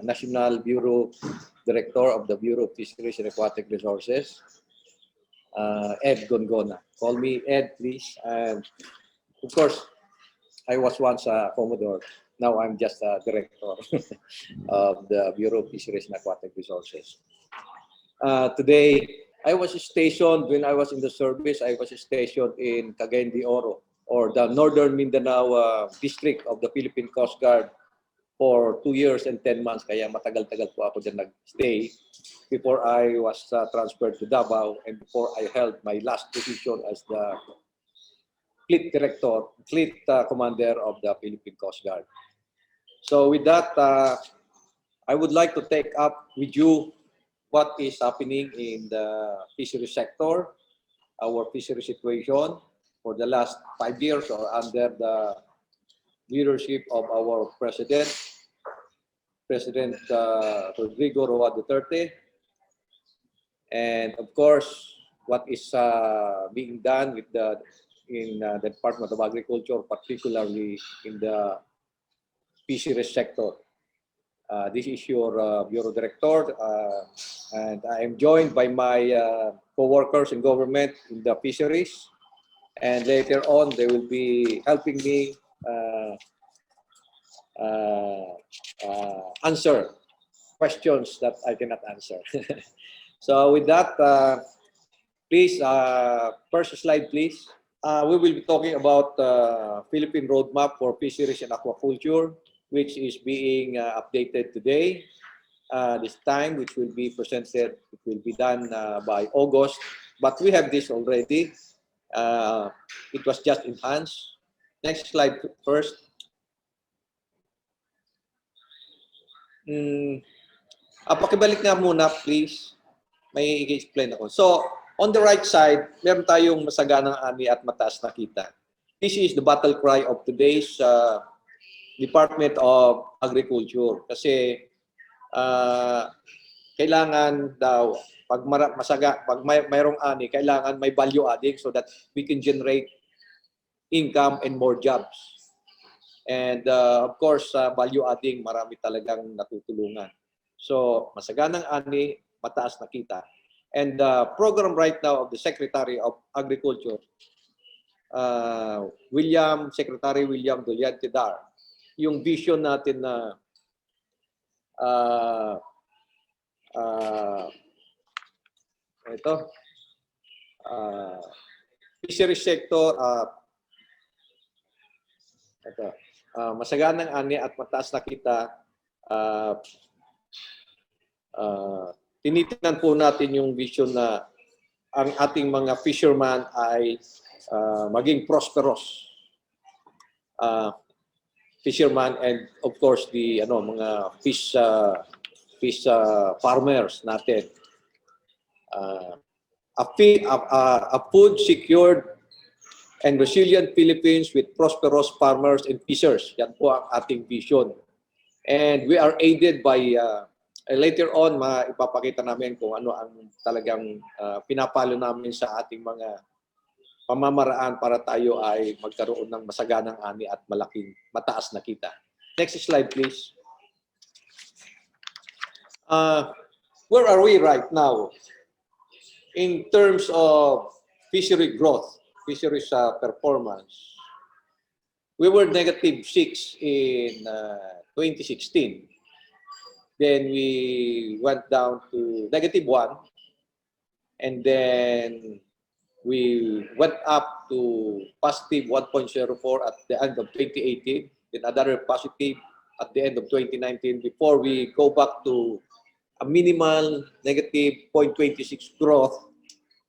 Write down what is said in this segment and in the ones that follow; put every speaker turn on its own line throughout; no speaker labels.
National Bureau Director of the Bureau of Fisheries and Aquatic Resources, Ed Gongona. Call me Ed, please. And of course, I was once a Commodre. Now I'm just a director of the Bureau of Fisheries and Aquatic Resources. Today, I was stationed, when I was in the service, I was stationed in Cagayan de Oro, or the Northern Mindanao district of the Philippine Coast Guard for 2 years and 10 months. Kaya matagal-tagal po ako dyan nag-stay before I was transferred to Davao and before I held my last position as the fleet director, fleet commander of the Philippine Coast Guard. So with that, I would like to take up with you what is happening in the fishery sector, our fishery situation for the last 5 years or under the leadership of our President Rodrigo Roa Duterte. And of course, what is being done with in the Department of Agriculture, particularly in the fisheries sector. This is your Bureau Director, and I am joined by my co-workers in government in the fisheries. And later on, they will be helping me answer questions that I cannot answer. So with that, please, first slide, please. We will be talking about Philippine Roadmap for Fisheries and Aquaculture, which is being updated today. This time, which will be presented, it will be done by August. But we have this already. It was just enhanced. Next slide first. Pakibalik nga muna, please. May i-explain ako. So, on the right side, meron tayong masaganang ani at mataas na kita. This is the battle cry of today's Department of Agriculture. Kasi kailangan daw, pag mayroong ani, kailangan may value adding so that we can generate income and more jobs. And of course, value adding, marami talagang natutulungan. So, masaganang ani, mataas na kita. And the program right now of the Secretary of Agriculture, Secretary William Dolyantidar, yung vision natin na fisheries sector, masaganang ani at mataas na kita, tinitingnan po natin yung vision na ang ating mga fisherman ay maging prosperous fisherman, and of course the mga fish farmers natin. A food secured and resilient Philippines with prosperous farmers and fishers. Yan po ang ating vision. And we are aided by later on, ipapakita namin kung ano ang talagang pinapalo namin sa ating mga pamamaraan para tayo ay magkaroon ng masaganang ani at mataas na kita. Next slide, please. Where are we right now in terms of fishery growth, fisheries performance? We were -6 in 2016. Then we went down to -1, and then we went up to +1.04 at the end of 2018, then another positive at the end of 2019, before we go back to a minimal -0.26 growth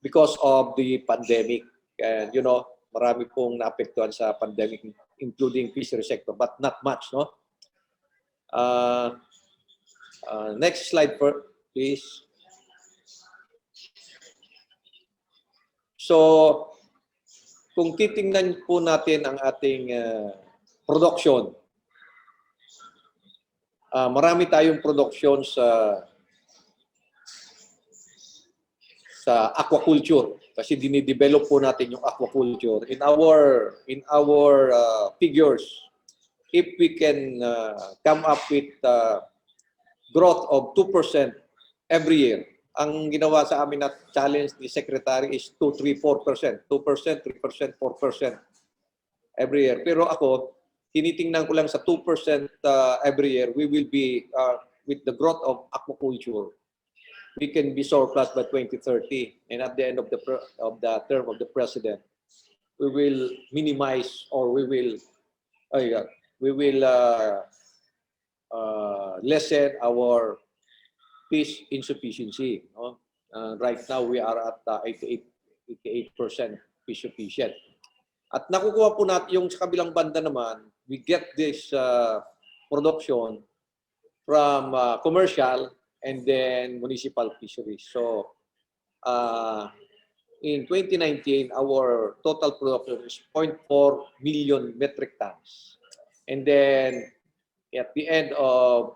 because of the pandemic. And marami pong naapektuhan sa pandemic, including fishery sector, but not much, no? Next slide, please. So, kung titingnan po natin ang ating production, marami tayong production sa aquaculture, kasi dinidevelop po natin yung aquaculture. In our figures, if we can come up with growth of 2% every year. Ang ginawa sa amin na challenge ni Secretary is 2, 3, 4%. 2%, 3%, 4% every year. Pero ako, tinitingnan ko lang sa 2% every year, we will be, with the growth of aquaculture, we can be surplus by 2030. And at the end of the term of the president, we will minimize or we will lessen our fish insufficiency. No? Right now, we are at 88% fish sufficient. At nakukuha po natin yung sa kabilang banda naman, we get this production from commercial and then municipal fisheries. So, in 2019, our total production is 0.4 million metric tons. And then, at the end of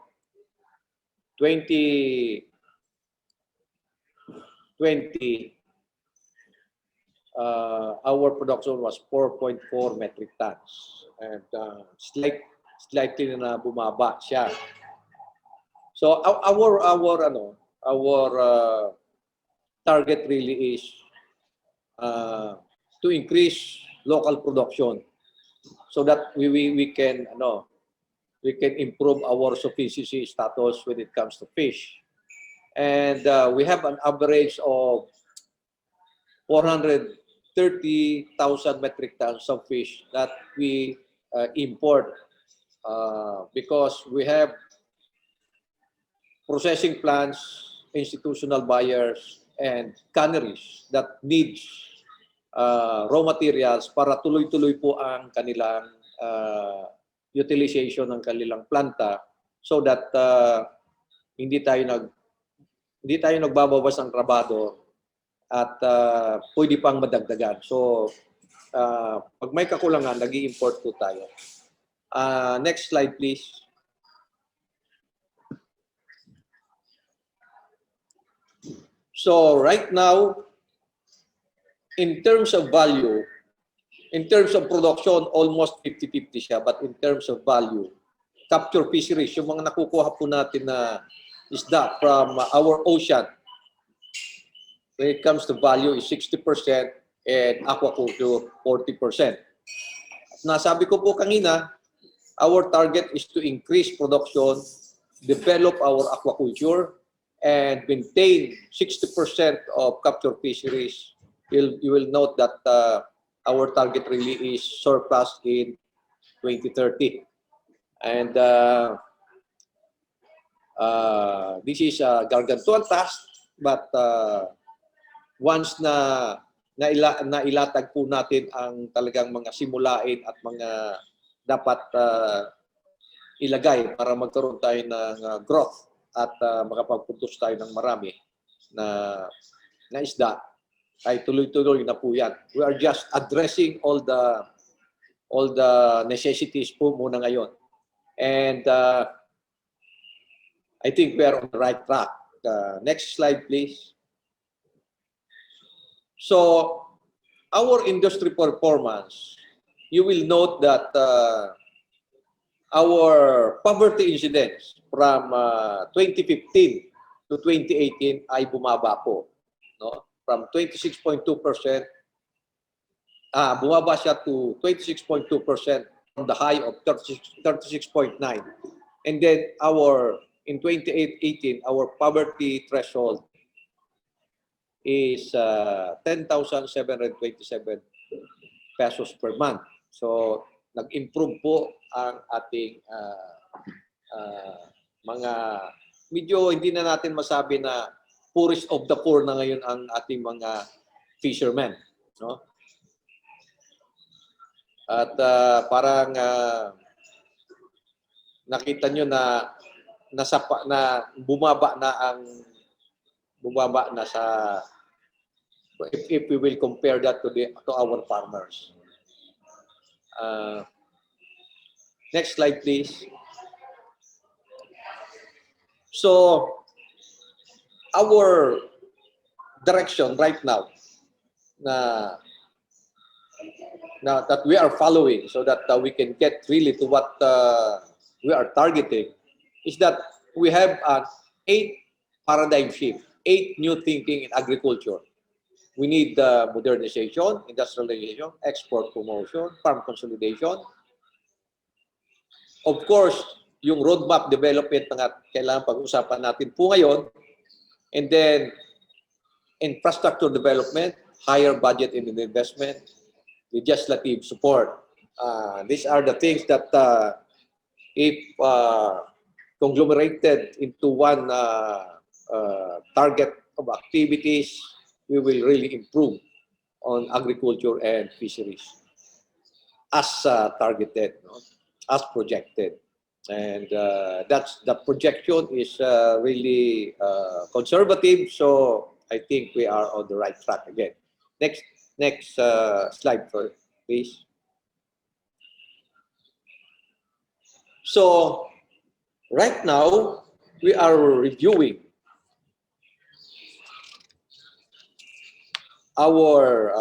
2020, our production was 4.4 metric tons. And slightly na bumaba siya. So, our target really is to increase local production so that we can improve our sufficiency status when it comes to fish. And we have an average of 430,000 metric tons of fish that we import because we have processing plants, institutional buyers, and canneries that needs raw materials para tuloy-tuloy po ang kanilang utilization ng kanilang planta so that hindi tayo nagbabawas ng trabaho at pwede pang madagdagan. So pag may kakulangan, nag-i-import po tayo. Next slide please. So right now, in terms of value, in terms of production, almost 50-50 siya. But in terms of value, capture fisheries, yung mga nakukuha po natin na isda from our ocean, when it comes to value is 60% and aquaculture 40%. Nasabi ko po kanina, our target is to increase production, develop our aquaculture, and maintain 60% of capture fisheries. You will note that our target really is surplus in 2030. And this is a gargantuan task, but once na nailatag po natin ang talagang mga simulain at mga dapat ilagay para magkaroon tayo ng growth at makapagpuntos tayo ng marami na isda, ay tuloy-tuloy na po yan. We are just addressing all the necessities po muna ngayon. And I think we are on the right track. Next slide, please. So, our industry performance, you will note that our poverty incidence from 2015 to 2018 ay bumaba po. No? From 26.2%, bumaba siya to 26.2% from the high of 36.9%. And then in 2018, our poverty threshold is 10,727 pesos per month. So, nag-improve po ang ating mga, medyo hindi na natin masabi na poorest of the poor na ngayon ang ating mga fishermen. No? At parang nakita nyo na bumaba na sa if we will compare that to our farmers. Next slide, please. So, our direction right now that we are following so that we can get really to what we are targeting is that we have an 8 paradigm shift, 8 new thinking in agriculture. We need modernization, industrialization, export promotion, farm consolidation. Of course, yung roadmap development na kailangan pag-usapan natin po ngayon. And then, infrastructure development, higher budget in investment, legislative support. These are the things that if conglomerated into one target of activities, we will really improve on agriculture and fisheries as targeted, no? As projected. And that's the projection is really conservative, so I think we are on the right track again. Next slide, please. So right now we are reviewing our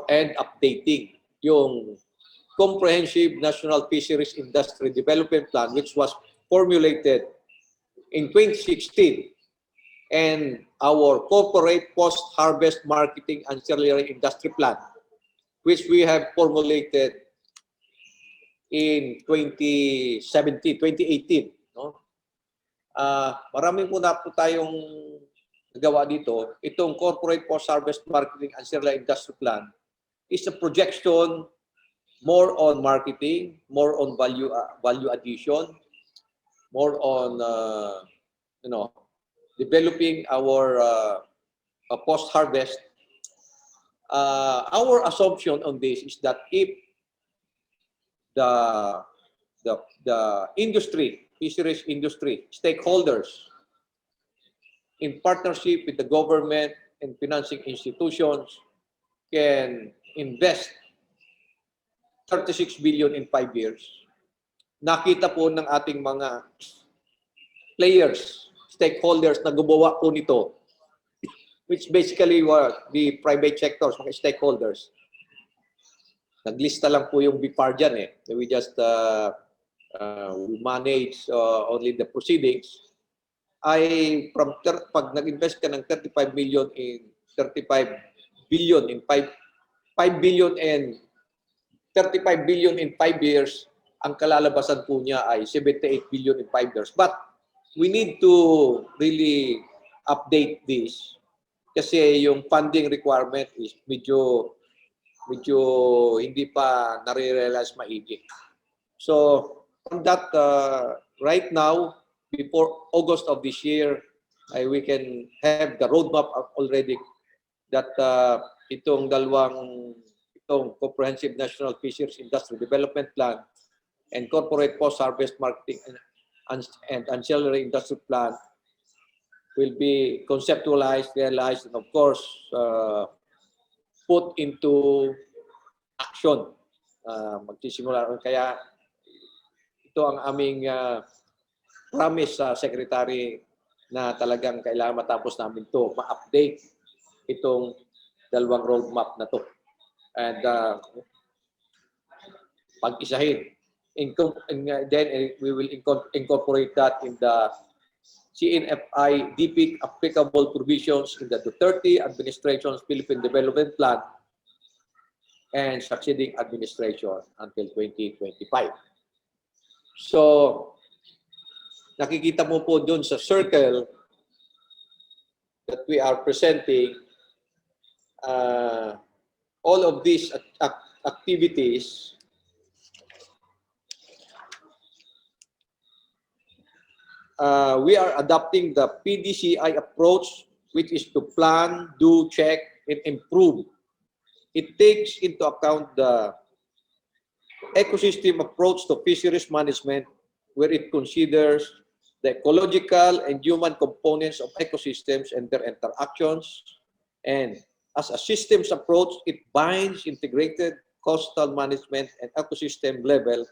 and updating yung Comprehensive National Fisheries Industry Development Plan, which was formulated in 2016, and our Corporate Post-Harvest Marketing Ancillary Industry Plan, which we have formulated in 2018. No? Marami po na po tayong nagawa dito. Itong Corporate Post-Harvest Marketing Ancillary Industry Plan is a projection more on marketing, more on value addition, more on developing our post-harvest. Our assumption on this is that if the industry, fisheries industry, stakeholders, in partnership with the government and financing institutions, can invest 36 billion in 5 years. Nakita po ng ating mga players, stakeholders na gumawa po nito, which basically were the private sectors, mga stakeholders. Naglista lang po yung BFAR dyan eh. We just we manage only the proceedings. Pag nag-invest ka ng 35 billion in 5 billion and 35 billion in 5 years, ang kalalabasan po niya ay 78 billion in 5 years. But we need to really update this kasi yung funding requirement is medyo hindi pa nare-realize maigi. So, from that, right now, before August of this year, we can have the roadmap already that itong Comprehensive National Fisheries Industry Development Plan and Corporate Post-Harvest Marketing and Ancillary Industry Plan will be conceptualized, realized, and of course, put into action. Magsisimula. Kaya ito ang aming promise sa Secretary na talagang kailangan matapos namin ito, ma-update itong dalawang roadmap na to. And pag-isahin. Then we will incorporate that in the CNFI DPIC applicable provisions in the Duterte administration's Philippine Development Plan and succeeding administration until 2025. So, nakikita mo po dun sa circle that we are presenting all of these activities we are adopting the PDCI approach, which is to plan, do, check, and improve. It takes into account the ecosystem approach to fisheries management, where it considers the ecological and human components of ecosystems and their interactions. And as a systems approach, it binds integrated coastal management and ecosystem level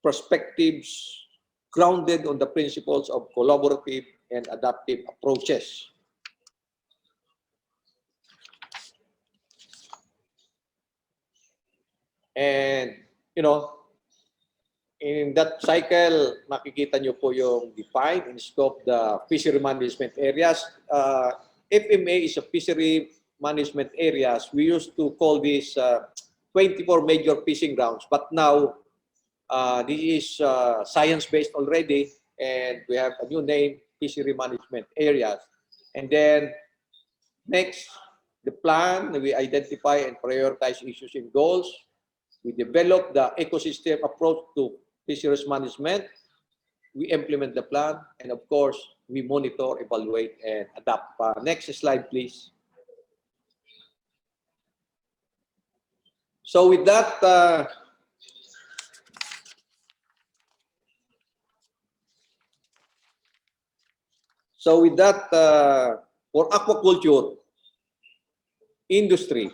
perspectives grounded on the principles of collaborative and adaptive approaches. And, In that cycle, makikita nyo po yung define and scope the fishery management areas. FMA is a fishery management areas. We used to call this 24 major fishing grounds, but now this is science-based already, and we have a new name, fishery management areas. And then next, the plan, we identify and prioritize issues and goals. We develop the ecosystem approach to fisheries management. We implement the plan, and of course, we monitor, evaluate, and adapt. Next slide, please. So with that, for aquaculture industry,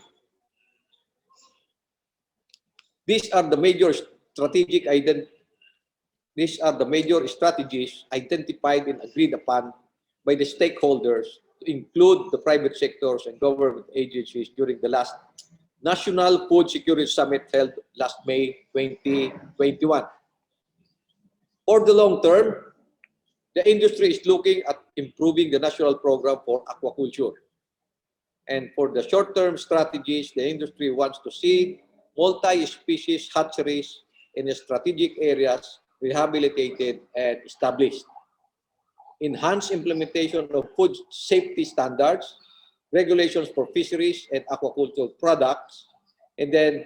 these are the major strategies identified and agreed upon by the stakeholders to include the private sectors and government agencies during the last National Food Security Summit held last May 2021. For the long term, the industry is looking at improving the national program for aquaculture. And for the short-term strategies, the industry wants to see multi-species hatcheries in the strategic areas rehabilitated and established. Enhanced implementation of food safety standards, regulations for fisheries and aquaculture products, and then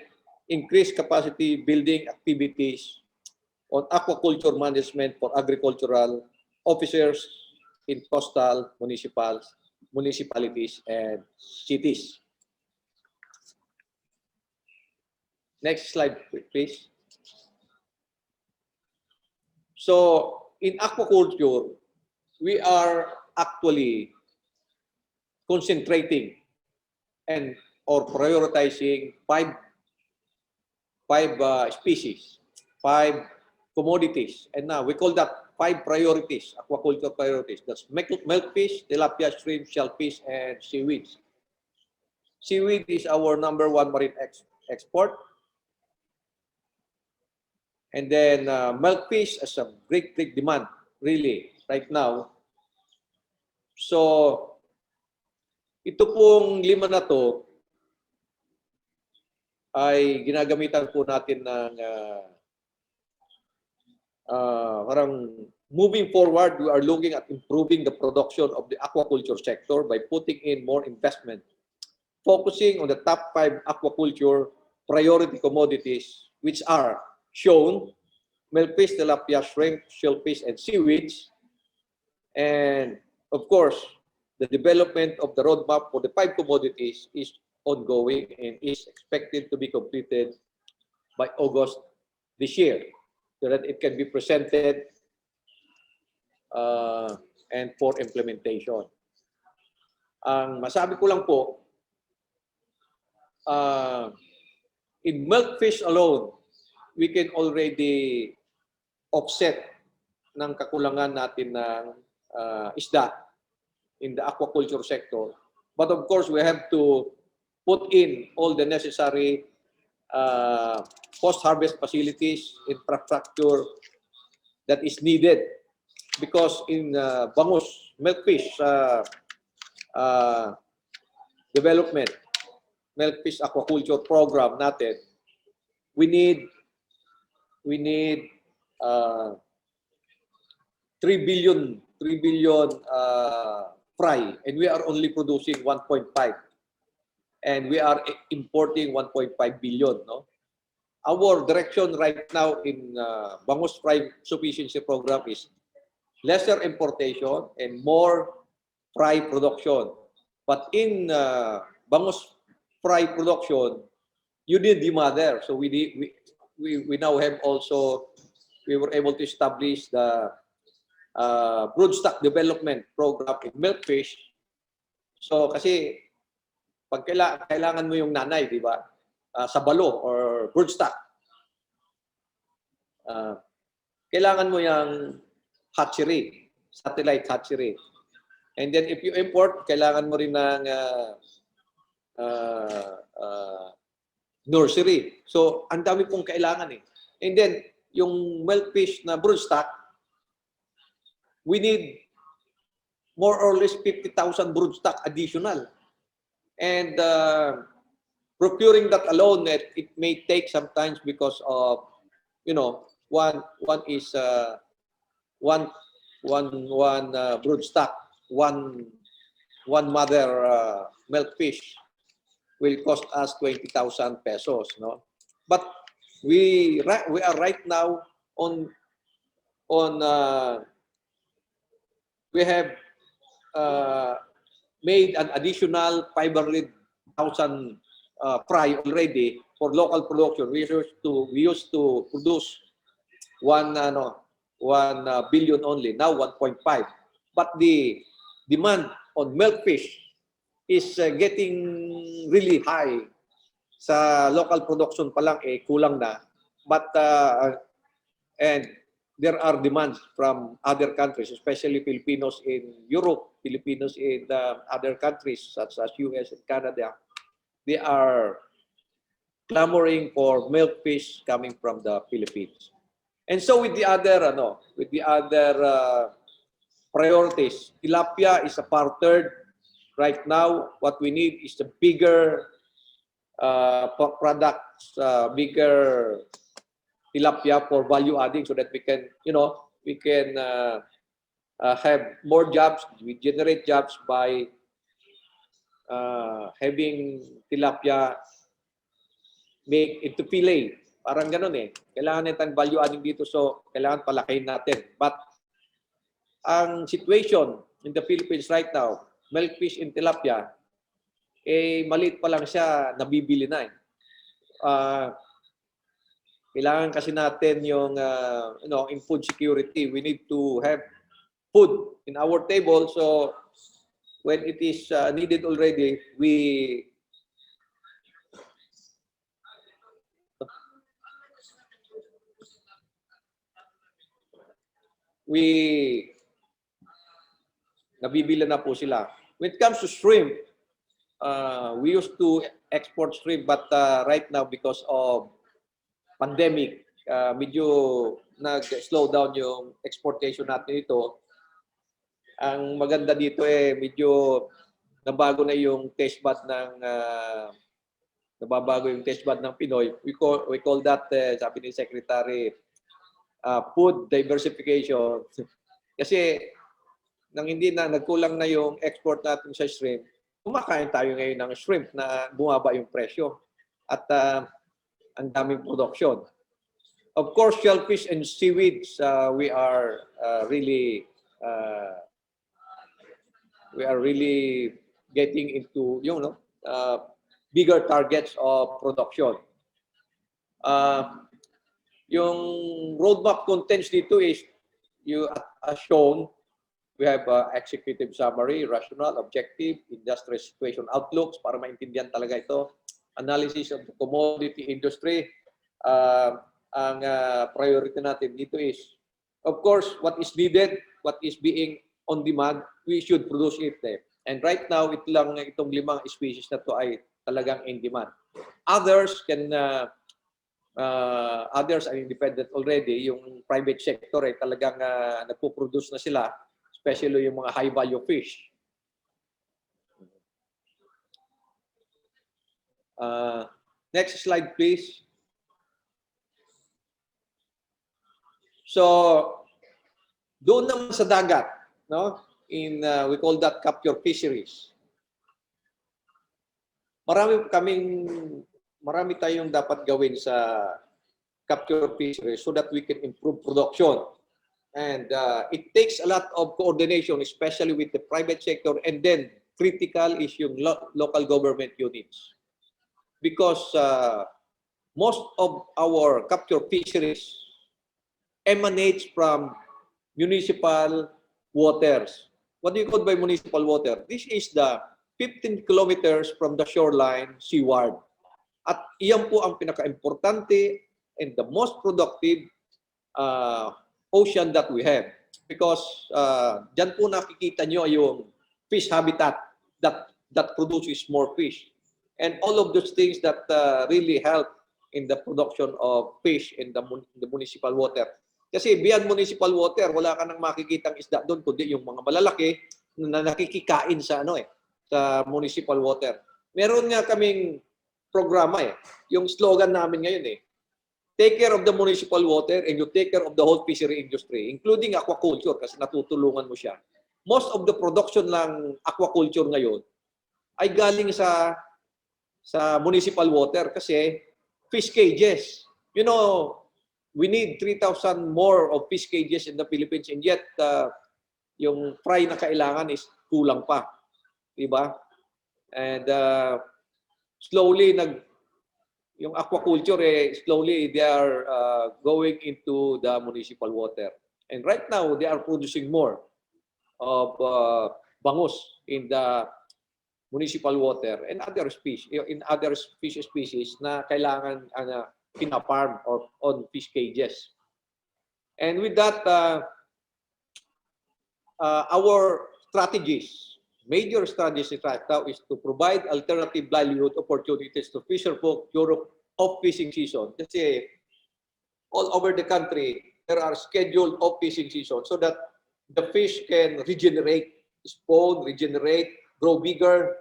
increased capacity building activities on aquaculture management for agricultural officers in coastal municipalities and cities. Next slide, please. So in aquaculture, we are actually concentrating and or prioritizing five species, 5 commodities, and now we call that 5 priorities, aquaculture priorities. That's milkfish, tilapia, shrimp, shellfish, and seaweeds. Seaweed is our #1 marine export. And then milkfish has a great demand, really, right now. So, ito pong 5 na to ay ginagamitan po natin ng parang moving forward, we are looking at improving the production of the aquaculture sector by putting in more investment, focusing on the top 5 aquaculture priority commodities, which are shown: milkfish, tilapia, shrimp, shellfish, and seaweeds. And of course, the development of the roadmap for the 5 commodities is ongoing and is expected to be completed by August this year, so that it can be presented and for implementation. Ang masabi ko lang po, in milkfish alone, we can already offset ng kakulangan natin ng isda in the aquaculture sector. But of course, we have to put in all the necessary post-harvest facilities, infrastructure that is needed. Because in bangus, milkfish development, milkfish aquaculture program natin, we need 3 billion fry, and we are only producing 1.5, and we are importing 1.5 billion. No, our direction right now in bangus fry sufficiency program is lesser importation and more fry production. But in bangus fry production, you need the mother. So we now have also, we were able to establish the broodstock development program in milkfish. So kasi pag kailangan mo yung nanay, di ba? Sa balo or broodstock. Kailangan mo yung hatchery, satellite hatchery. And then if you import, kailangan mo rin ng nursery. So ang dami pong kailangan eh. And then yung milkfish na broodstock, we need more or less 50,000 broodstock additional. And procuring that alone, it may take sometimes because of, you know, one is one broodstock, one mother milkfish will cost us 20,000 pesos, no? But we are right now on we have made an additional 500,000 fry already for local production. We used to produce 1 billion only, now 1.5. But the demand on milkfish is getting really high. Sa local production pa lang kulang na. But and there are demands from other countries, especially Filipinos in Europe, Filipinos in other countries such as US and Canada. They are clamoring for milkfish coming from the Philippines. And so with the other priorities, tilapia is a part-third. Right now, what we need is the bigger products, bigger tilapia for value adding, so that we can, have more jobs. We generate jobs by having tilapia make into fillet. Parang ganun Kailangan natin value adding dito, so kailangan palakihin natin. But ang situation in the Philippines right now, milkfish in tilapia, maliit pa lang siya, nabibili na Kailangan kasi natin yung, in food security. We need to have food in our table. So when it is needed already, we nabibili na po sila. When it comes to shrimp, we used to export shrimp, but right now because of pandemic, medyo nag-slow down yung exportation natin ito. Ang maganda dito medyo nabago na yung taste bud ng Pinoy. We call that, sabi ni Secretary, food diversification. Kasi nang hindi na nagkulang na yung export natin sa shrimp, kumakain tayo ngayon ng shrimp na bumaba yung presyo at ang daming production. Of course, shellfish and seaweeds, we are really getting into bigger targets of production. Yung roadmap contents dito is as shown. We have executive summary, rational, objective, industrial situation outlooks para maintindihan talaga ito. Analysis of the commodity industry. Ang priority natin dito is, of course, what is needed, what is being on demand, we should produce it. And right now, itong 5 species na to ay talagang in demand. Others are independent already. Yung private sector ay talagang nagpo-produce na sila, especially yung mga high value fish. Next slide, please. So, doon naman sa dagat, no? We call that capture fisheries. Marami tayong dapat gawin sa capture fisheries so that we can improve production. And it takes a lot of coordination, especially with the private sector, and then critical is yung local government units. Because most of our capture fisheries emanates from municipal waters. What do you call by municipal water? This is the 15 kilometers from the shoreline seaward. At iyan po ang pinaka-importante and the most productive ocean that we have. Because dyan po nakikita nyo yung fish habitat that produces more fish. And all of those things that really help in the production of fish in the municipal water. Kasi beyond municipal water, wala ka nang makikitang isda doon kundi yung mga malalaki na nakikikain sa sa municipal water. Meron nga kaming programa Yung slogan namin ngayon take care of the municipal water and you take care of the whole fishery industry, including aquaculture kasi natutulungan mo siya. Most of the production ng aquaculture ngayon ay galing sa municipal water kasi fish cages. You know, we need 3,000 more of fish cages in the Philippines and yet yung fry na kailangan is kulang pa. Diba? And slowly yung aquaculture slowly they are going into the municipal water. And right now they are producing more of bangus in the municipal water and other species fish species na kailangan pina-farm or on fish cages. And with that our major strategies right now is to provide alternative livelihood opportunities to fisherfolk during off-fishing season. Kasi all over the country, there are scheduled off-fishing seasons so that the fish can regenerate, spawn, regenerate, grow bigger,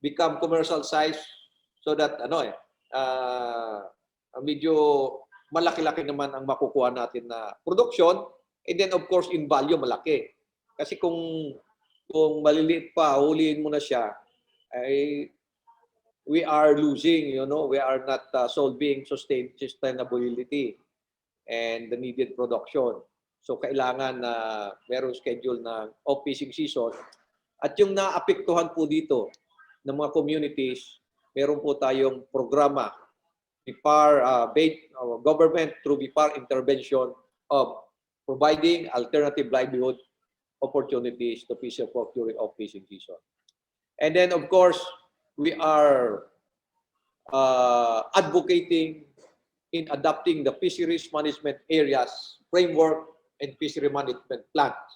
become commercial size so that medyo malaki-laki naman ang makukuha natin na production and then of course in value malaki. Kasi kung maliliit pa, huliin mo na siya, ay we are losing, we are not solving sustainability and the needed production. So kailangan na merong schedule na off-fishing season. At yung naapektuhan po dito ng mga communities, meron po tayong programa BFAR, government through BFAR intervention of providing alternative livelihood opportunities to fisherfolk during off-fishing season. And then, of course, we are advocating in adopting the fisheries management areas framework and fishery management plans.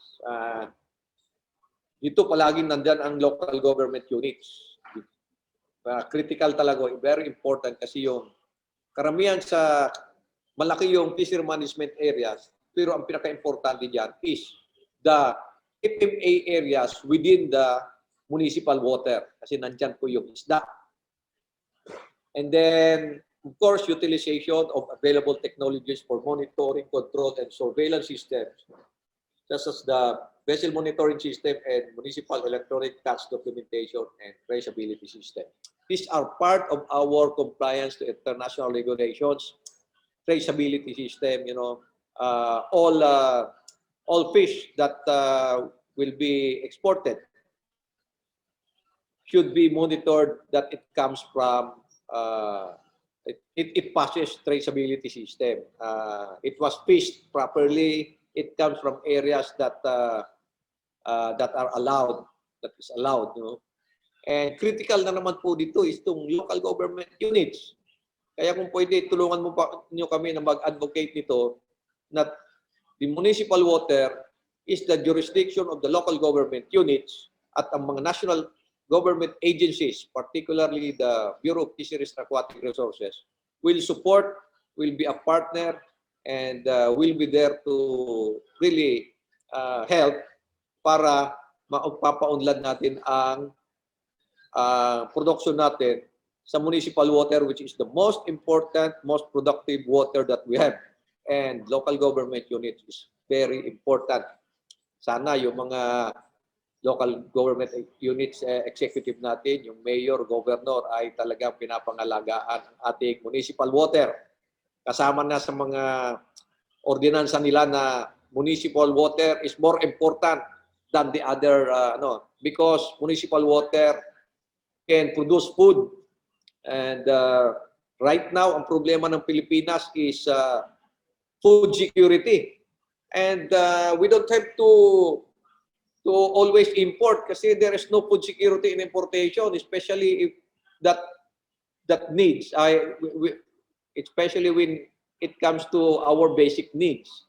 Dito palaging nandyan ang local government units. Critical talaga, very important kasi yung karamihan sa malaki yung fishery management areas, pero ang pinaka-importante dyan is the FMA areas within the municipal water kasi nandyan po yung isda. And then, of course, utilization of available technologies for monitoring, control, and surveillance systems, such as the vessel monitoring system and municipal electronic tax documentation and traceability system. These are part of our compliance to international regulations, traceability system, all fish that will be exported should be monitored that it comes from, it passes traceability system. It was fished properly. It comes from areas that are allowed, that is allowed. And critical na naman po dito is itong local government units. Kaya kung pwede, tulungan nyo kami na mag-advocate nito na the municipal water is the jurisdiction of the local government units at ang mga national government agencies, particularly the Bureau of Fisheries and Aquatic Resources, will support, will be a partner, and will be there to really help para mapapaunlad natin ang production natin sa municipal water, which is the most important, most productive water that we have. And local government units is very important. Sana yung mga local government units executive natin, yung mayor, governor, ay talagang pinapangalagaan ang ating municipal water. Kasama na sa mga ordinansa nila na municipal water is more important than the other, because municipal water can produce food. And right now, ang problema ng Pilipinas is food security. And we don't have to always import kasi there is no food security in importation, especially if that needs, especially when it comes to our basic needs.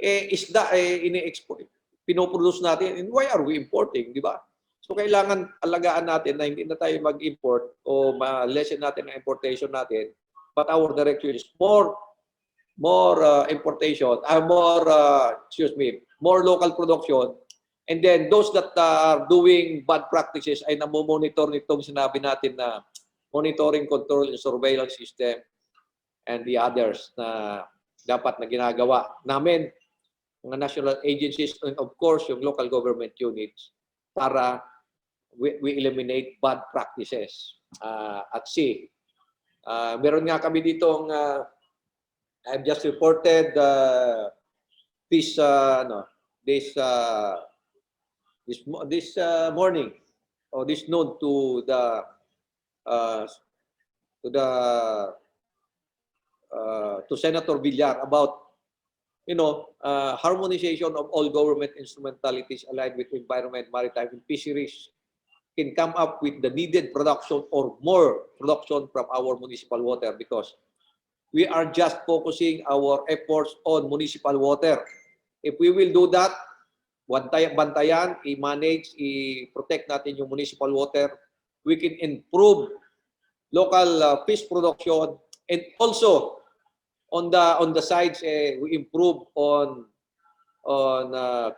Isda ini-export, pinoproduce natin, and why are we importing, di ba? So kailangan alagaan natin na hindi na tayo mag-import o ma-lessen natin ang importation natin but our direction is more importation, more local production. And then those that are doing bad practices ay namomonitor nitong sinabi natin na monitoring, control, and surveillance system and the others na dapat na ginagawa namin, mga national agencies, and of course, yung local government units para we eliminate bad practices at sea. Meron nga kami ditong I've just reported this morning or this noon to Senator Villar about harmonization of all government instrumentalities aligned with environment, maritime, and fisheries can come up with the needed production or more production from our municipal water, because we are just focusing our efforts on municipal water. If we will do that, bantayan, i-manage, i-protect natin yung municipal water, we can improve local fish production, and also on the sides, we improve on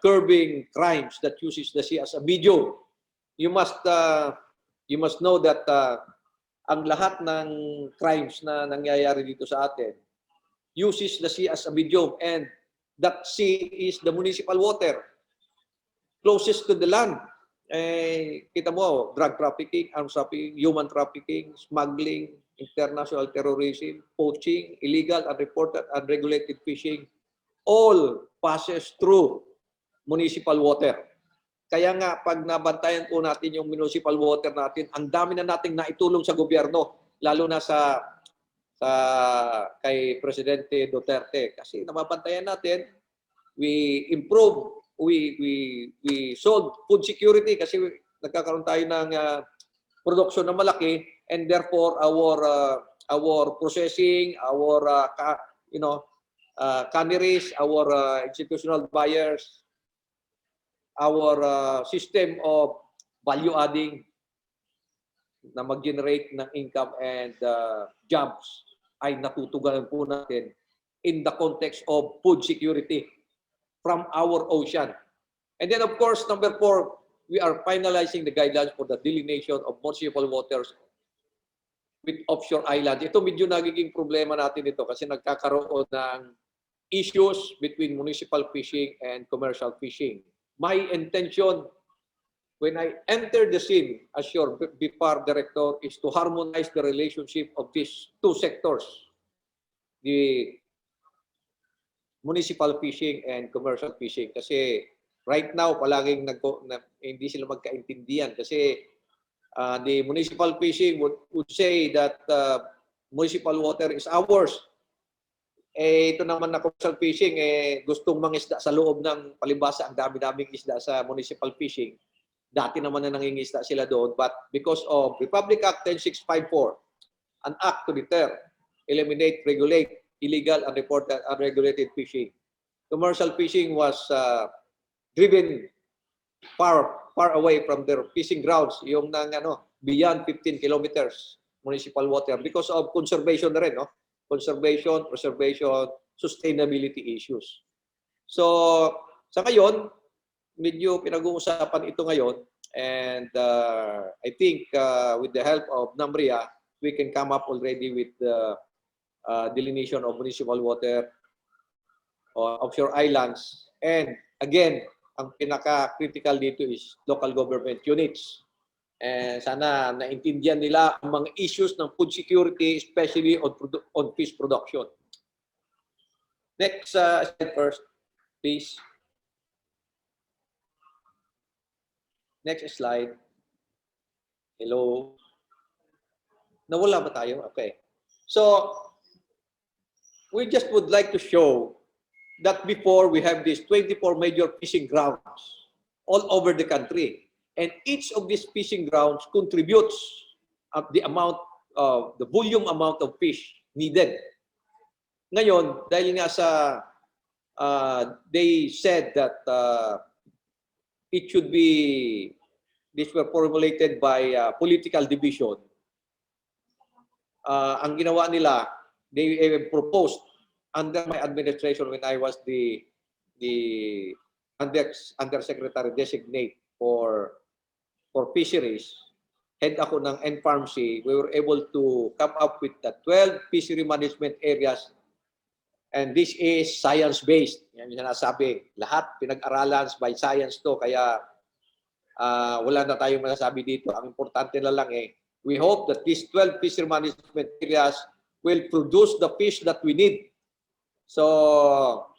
curbing crimes that uses the sea as a medium. You must know that ang lahat ng crimes na nangyayari dito sa atin uses the sea as a medium, and that sea is the municipal water closest to the land. Kita mo, drug trafficking, arms trafficking, human trafficking, smuggling, international terrorism, poaching, illegal, unreported, unregulated fishing, all passes through municipal water. Kaya nga, pag nabantayan po natin yung municipal water natin, ang dami na nating naitulong sa gobyerno, lalo na kay Presidente Duterte. Kasi nababantayan natin, we improve, we solve food security kasi nagkakaroon tayo ng production na malaki, and therefore our processing, our canneries, our institutional buyers, our system of value adding na mag-generate ng income and jobs ay natutugalan po natin in the context of food security from our ocean. And then of course, number 4, we are finalizing the guidelines for the delineation of municipal waters with offshore islands. Ito medyo nagiging problema natin ito kasi nagkakaroon ng issues between municipal fishing and commercial fishing. My intention when I entered the scene as your BFAR director is to harmonize the relationship of these two sectors, the municipal fishing and commercial fishing. Kasi right now, palaging hindi sila magkaintindihan kasi the municipal fishing would say that municipal water is ours. Ito naman na commercial fishing, gustong mangisda sa loob ng palibasa. Ang dami-daming isda sa municipal fishing. Dati naman na nangingisda sila doon, but because of Republic Act 10654, an act to deter, eliminate, regulate illegal, unreported, unregulated fishing, commercial fishing was driven far away from their fishing grounds, yung nang beyond 15 kilometers municipal water, because of conservation na rin, no? Conservation, preservation, sustainability issues. So, sa ngayon, medyo pinag-uusapan ito ngayon, and I think with the help of NAMRIA, we can come up already with the delineation of municipal water or offshore islands. And again, ang pinaka-critical dito is local government units. And sana naintindihan nila ang mga issues ng food security, especially on fish production. Next slide first, please. Next slide. Hello. Nawala ba tayo? Okay. So, we just would like to show that before we have these 24 major fishing grounds all over the country. And each of these fishing grounds contributes the volume amount of fish needed. Ngayon, dahil nga they said that it should be, these were formulated by political division. Ang ginawa nila, they proposed under my administration when I was the undersecretary designate for fisheries, head ako ng NFARMC, we were able to come up with the 12 fishery management areas, and this is science-based. Yan yung sinasabi. Lahat pinag-aralan by science to, kaya wala na tayong masasabi dito. Ang importante na lang we hope that these 12 fishery management areas will produce the fish that we need. So,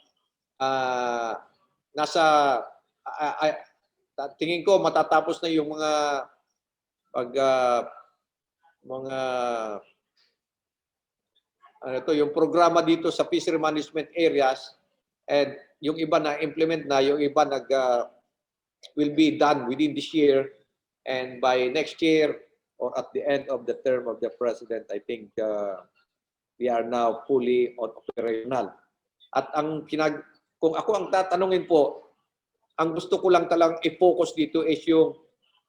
tingin ko matatapos na yung mga yung programa dito sa fishery management areas, and yung iba na implement na, yung iba will be done within this year, and by next year or at the end of the term of the president, I think we are now fully operational. At kung ako ang tatanungin po, ang gusto ko lang talang i-focus dito is yung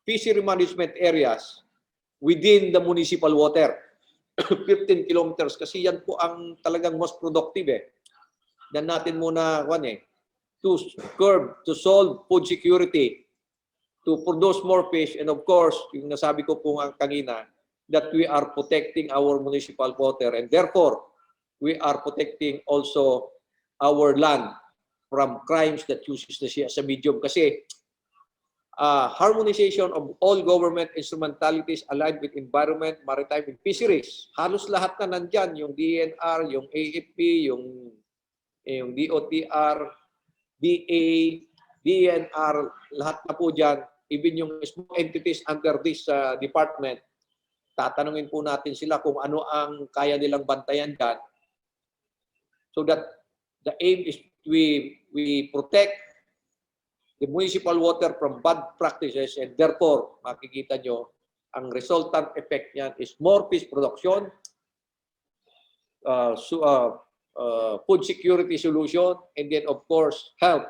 fishery management areas within the municipal water. 15 kilometers kasi yan po ang talagang most productive Dan natin muna to curb, to solve food security, to produce more fish, and of course, yung nasabi ko po kanina, that we are protecting our municipal water, and therefore, we are protecting also our land from crimes that uses the sea as a medium. Kasi harmonization of all government instrumentalities aligned with environment, maritime, and fisheries. Halos lahat na nandyan, yung DNR, yung AFP, yung DOTR, DA, DNR, lahat na po dyan. Even yung small entities under this department, tatanungin po natin sila kung ano ang kaya nilang bantayan dyan. So that the aim is we protect the municipal water from bad practices, and therefore, makikita nyo, ang resultant effect niyan is more fish production, food security solution, and then of course, help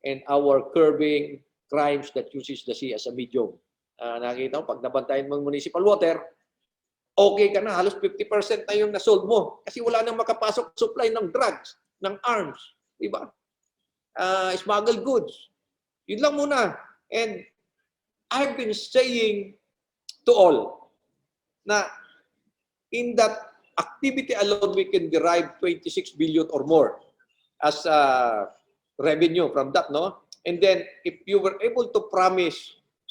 in our curbing crimes that uses the sea as a medium. Nakita mo, pag nabantayan mo municipal water, okay ka na, halos 50% na yung nasolve mo. Kasi wala nang makapasok supply ng drugs, ng arms, diba? Smuggled goods. Yun lang muna. And I've been saying to all na in that activity alone, we can derive 26 billion or more as revenue from that, no? And then, if you were able to promise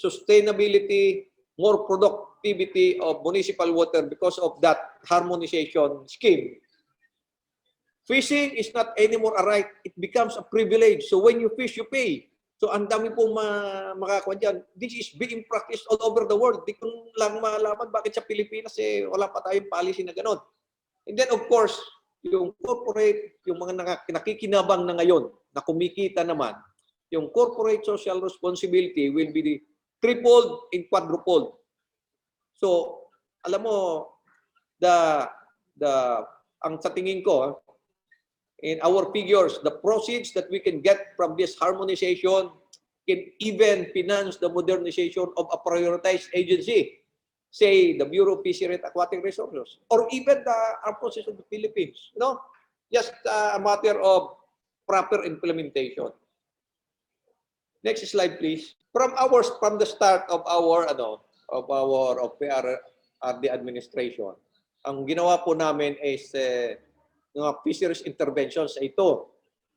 sustainability, more productivity of municipal water because of that harmonization scheme, fishing is not anymore a right. It becomes a privilege. So when you fish, you pay. So ang dami pong makakuha dyan. This is being practiced all over the world. Di ko lang malaman bakit sa Pilipinas wala pa tayong policy na gano'n. And then of course, yung corporate, yung mga nakikinabang na ngayon, na kumikita naman, yung corporate social responsibility will be tripled and quadrupled. So, alam mo, ang sa tingin ko, in our figures, the proceeds that we can get from this harmonization can even finance the modernization of a prioritized agency, say the Bureau of Fisheries and Aquatic Resources, or even the Armed Forces of the Philippines. Just a matter of proper implementation. Next slide, please. From the start of our the administration, ang ginawa po namin is mga fisheries interventions ito.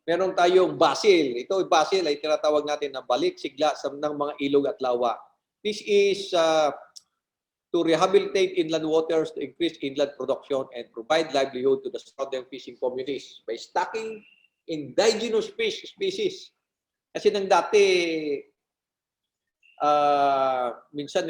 Meron tayong basil. Ito, basil ay tinatawag natin na balik sigla ng mga ilog at lawa. This is to rehabilitate inland waters, to increase inland production, and provide livelihood to the surrounding fishing communities by stocking indigenous fish species. Kasi nang dati, minsan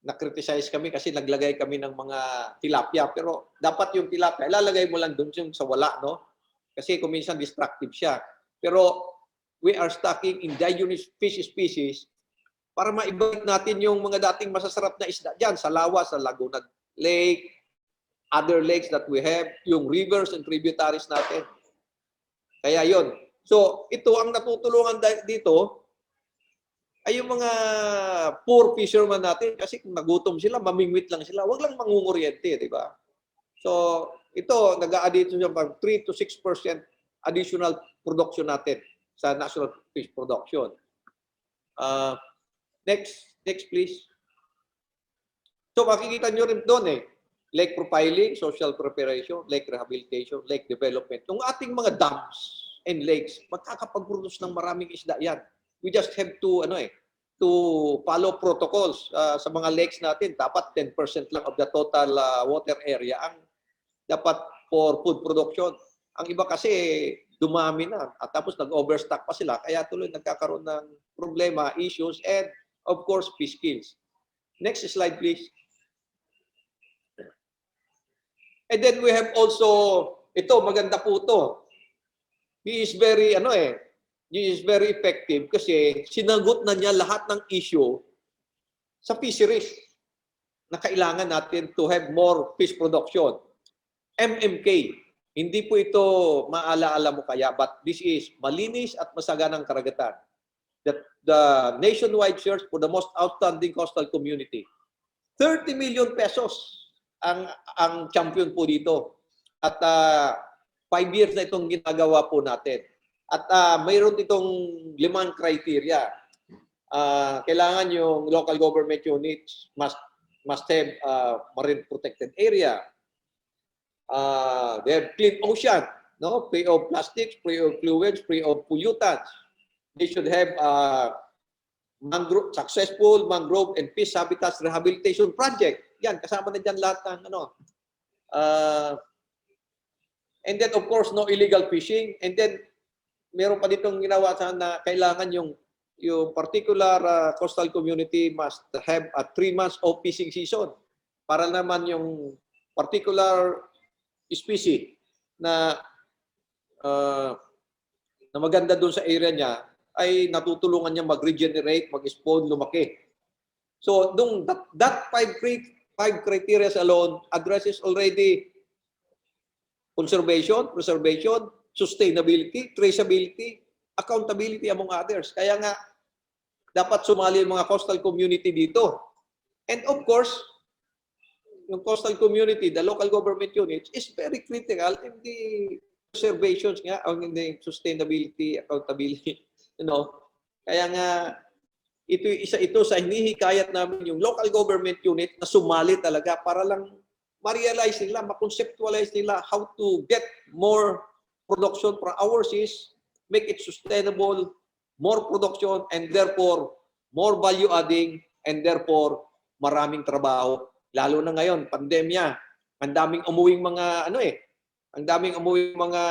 na-criticize kami kasi naglagay kami ng mga tilapia. Pero dapat yung tilapia, ilalagay mo lang doon sa wala, no? Kasi kung minsan destructive siya. Pero we are stocking indigenous fish species para maibalik natin yung mga dating masasarap na isda dyan sa lawa, sa Laguna Lake, other lakes that we have, yung rivers and tributaries natin. Kaya yon. So, ito ang natutulungan dito ay yung mga poor fishermen natin kasi kung nagutom sila, mamingwit lang sila. Huwag lang mangunguryente, di ba? So, ito, nag-a-add siya pag 3 to 6% additional production natin sa national fish production. Next please. So, makikita nyo rin doon lake profiling, social preparation, lake rehabilitation, lake development. Yung ating mga dams and lakes, magkakapag-produce ng maraming isda yan. We just have to, to follow protocols sa mga lakes natin. Dapat 10% lang of the total water area ang dapat for food production. Ang iba kasi dumami na at tapos nag-overstock pa sila kaya tuloy nagkakaroon ng problema, issues, and of course fish kills. Next slide please. And then we have also, ito maganda po ito. He is very he is very effective kasi sinagot na niya lahat ng issue sa fisheries na kailangan natin to have more fish production. MMK. Hindi po ito maalaala mo kaya, but this is malinis at masaganang karagatan. The nationwide search for the most outstanding coastal community. 30 million pesos ang champion po dito. At 5 years na itong ginagawa po natin. At mayroon itong 5 criteria. Kailangan yung local government units must have marine protected area. They have clean ocean, no? Free of plastics, free of fluids, free of pollutants. They should have successful mangrove and fish habitats rehabilitation project. Yan, kasama na dyan lahat ng and then of course no illegal fishing, and then meron pa ditong ginawa na kailangan yung particular coastal community must have a 3 months of fishing season para naman yung particular species na maganda doon sa area niya ay natutulungan niya mag-regenerate, mag-spawn, lumaki. So, that 5 criteria alone addresses already conservation, preservation, sustainability, traceability, accountability among others. Kaya nga, dapat sumali yung mga coastal community dito. And of course, yung coastal community, the local government units, is very critical in the preservations nga, or in the sustainability, accountability. Kaya nga, ito sa hinihikayat namin yung local government unit na sumali talaga para lang ma-realize nila, ma-conceptualize nila how to get more production from our seas, make it sustainable, more production, and therefore more value adding, and therefore maraming trabaho. Lalo na ngayon, pandemya, ang daming umuwing mga ang daming umuwing mga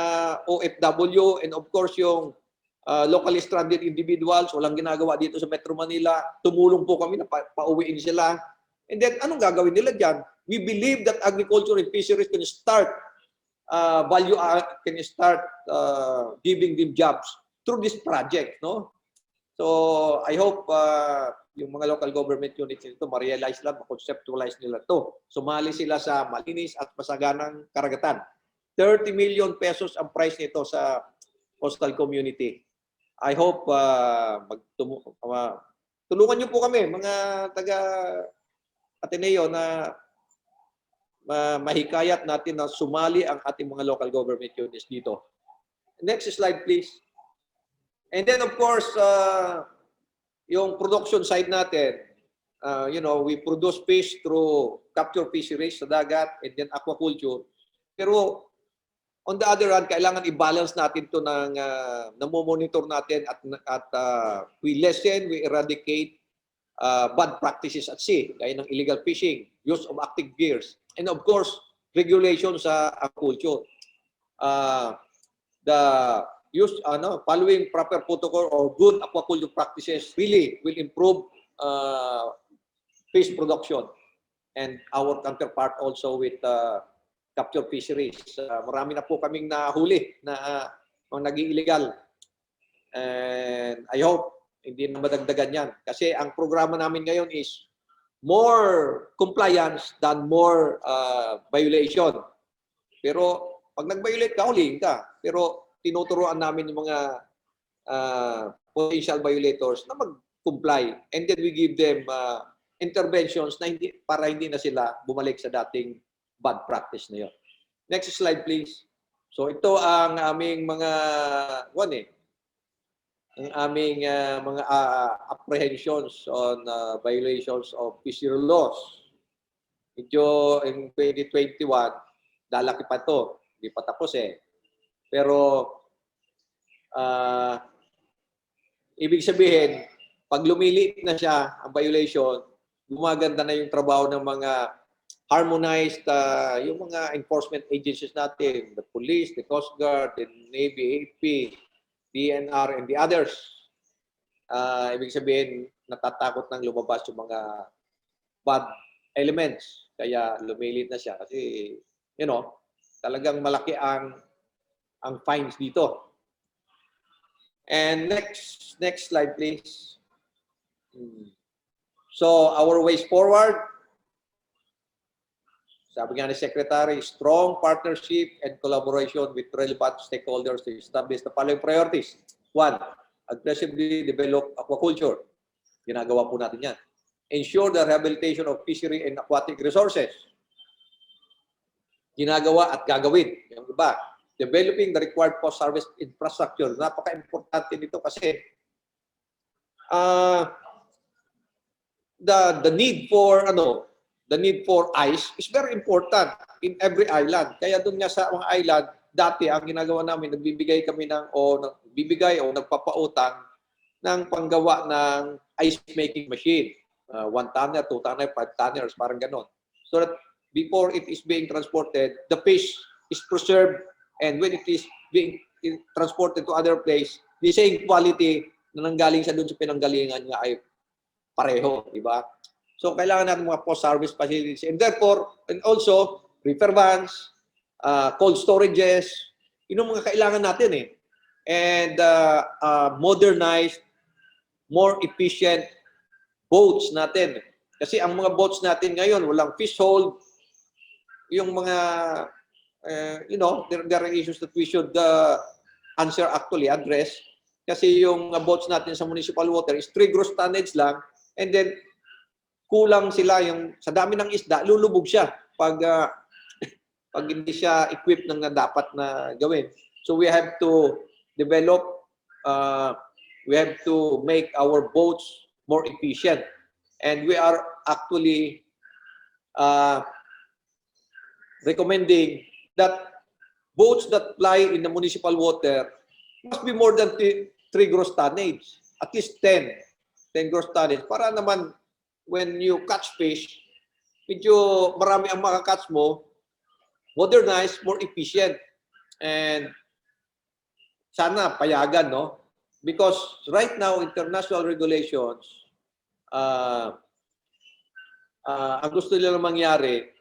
OFW, and of course yung locally stranded individuals, walang ginagawa dito sa Metro Manila. Tumulong po kami na pauwiin sila. And then anong gagawin nila diyan? We believe that agriculture and fisheries can start giving them jobs through this project, no? So I hope yung mga local government units nito ma-realize lang, ma-conceptualize nila to. Sumali sila sa malinis at masaganang karagatan. 30 million pesos ang price nito sa coastal community. I hope tulungan niyo po kami, mga taga Ateneo, na mahikayat natin na sumali ang ating mga local government units dito. Next slide, please. And then, of course, yung production side natin, we produce fish through capture fisheries sa dagat and then aquaculture. Pero, on the other hand, kailangan i-balance natin ito ng namomonitor natin at we lessen, we eradicate bad practices at sea, gaya ng illegal fishing, use of active gears, and of course, regulation sa aquaculture. The use, following proper protocol or good aquaculture practices really will improve fish production and our counterpart also with capture fisheries. Marami na po kaming nahuli na nag-illegal. And I hope hindi na madagdagan yan. Kasi ang programa namin ngayon is more compliance than more violation. Pero pag nag-violate ka, huliin ka. Pero tinuturuan namin yung mga potential violators na mag-comply. And then we give them interventions na para hindi na sila bumalik sa dating bad practice na yun. Next slide, please. So ito ang aming mga ang aming mga apprehensions on violations of fishery laws. Medyo in 2021, lalaki pa to. Hindi pa tapos eh. Pero ibig sabihin, pag lumiliit na siya ang violation, gumaganda na yung trabaho ng mga harmonized, yung mga enforcement agencies natin, the police, the Coast Guard, the Navy, AP, DNR, and the others. Ibig sabihin, natatakot nang lumabas yung mga bad elements. Kaya lumilit na siya. Kasi, you know, talagang malaki ang fines dito. And next slide, please. So, our ways forward, sabi nga ni Secretary, strong partnership and collaboration with relevant stakeholders to establish the following priorities. 1, aggressively develop aquaculture. Ginagawa po natin yan. Ensure the rehabilitation of fishery and aquatic resources. Ginagawa at gagawin. Yung iba, developing the required post-harvest infrastructure. Napaka-importante nito kasi the need for ice is very important in every island. Kaya doon nga sa mga island, dati ang ginagawa namin, nagbibigay kami o nagpapautang ng panggawa ng ice making machine. 1 tonner, 2 tonner, 5 tonners, parang ganon. So that before it is being transported, the fish is preserved, and when it is being transported to other place, the same quality na nanggaling sa doon sa pinanggalingan niya ay pareho, di ba? So kailangan natin mga post-harvest facilities, and therefore, and also reefer vans, cold storages, yun ang mga kailangan natin eh. And modernized, more efficient boats natin. Kasi ang mga boats natin ngayon, walang fish hold. Yung mga, there are issues that we should address. Kasi yung boats natin sa municipal water is 3 gross tonnage lang. And then, kulang sila yung, sa dami ng isda, lulubog siya pag hindi siya equipped ng dapat na gawin. So we have to develop, we have to make our boats more efficient. And we are actually recommending that boats that ply in the municipal water must be more than 3 gross tonnage, at least 10 gross tonnage, para naman when you catch fish, medyo marami ang makakatch mo, modernized, more efficient. And sana payagan, no? Because right now, international regulations, ang gusto nila mangyari,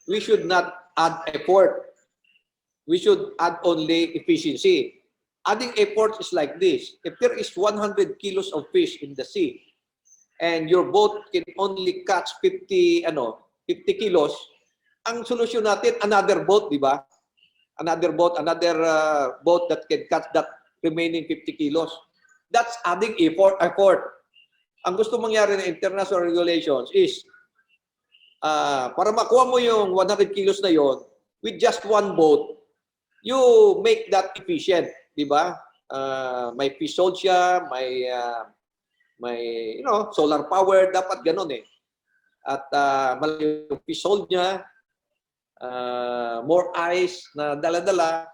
we should not add effort. We should add only efficiency. Adding effort is like this. If there is 100 kilos of fish in the sea, and your boat can only catch 50 kilos, ang solusyon natin, another boat, di ba? Another boat that can catch that remaining 50 kilos. That's adding effort. Ang gusto mangyari ng international regulations is, para makuha mo yung 100 kilos na yon, with just one boat, you make that efficient, di ba? May fish hold siya, may solar power, dapat ganun eh. At malaki yung fish hold niya, more ice na dala-dala,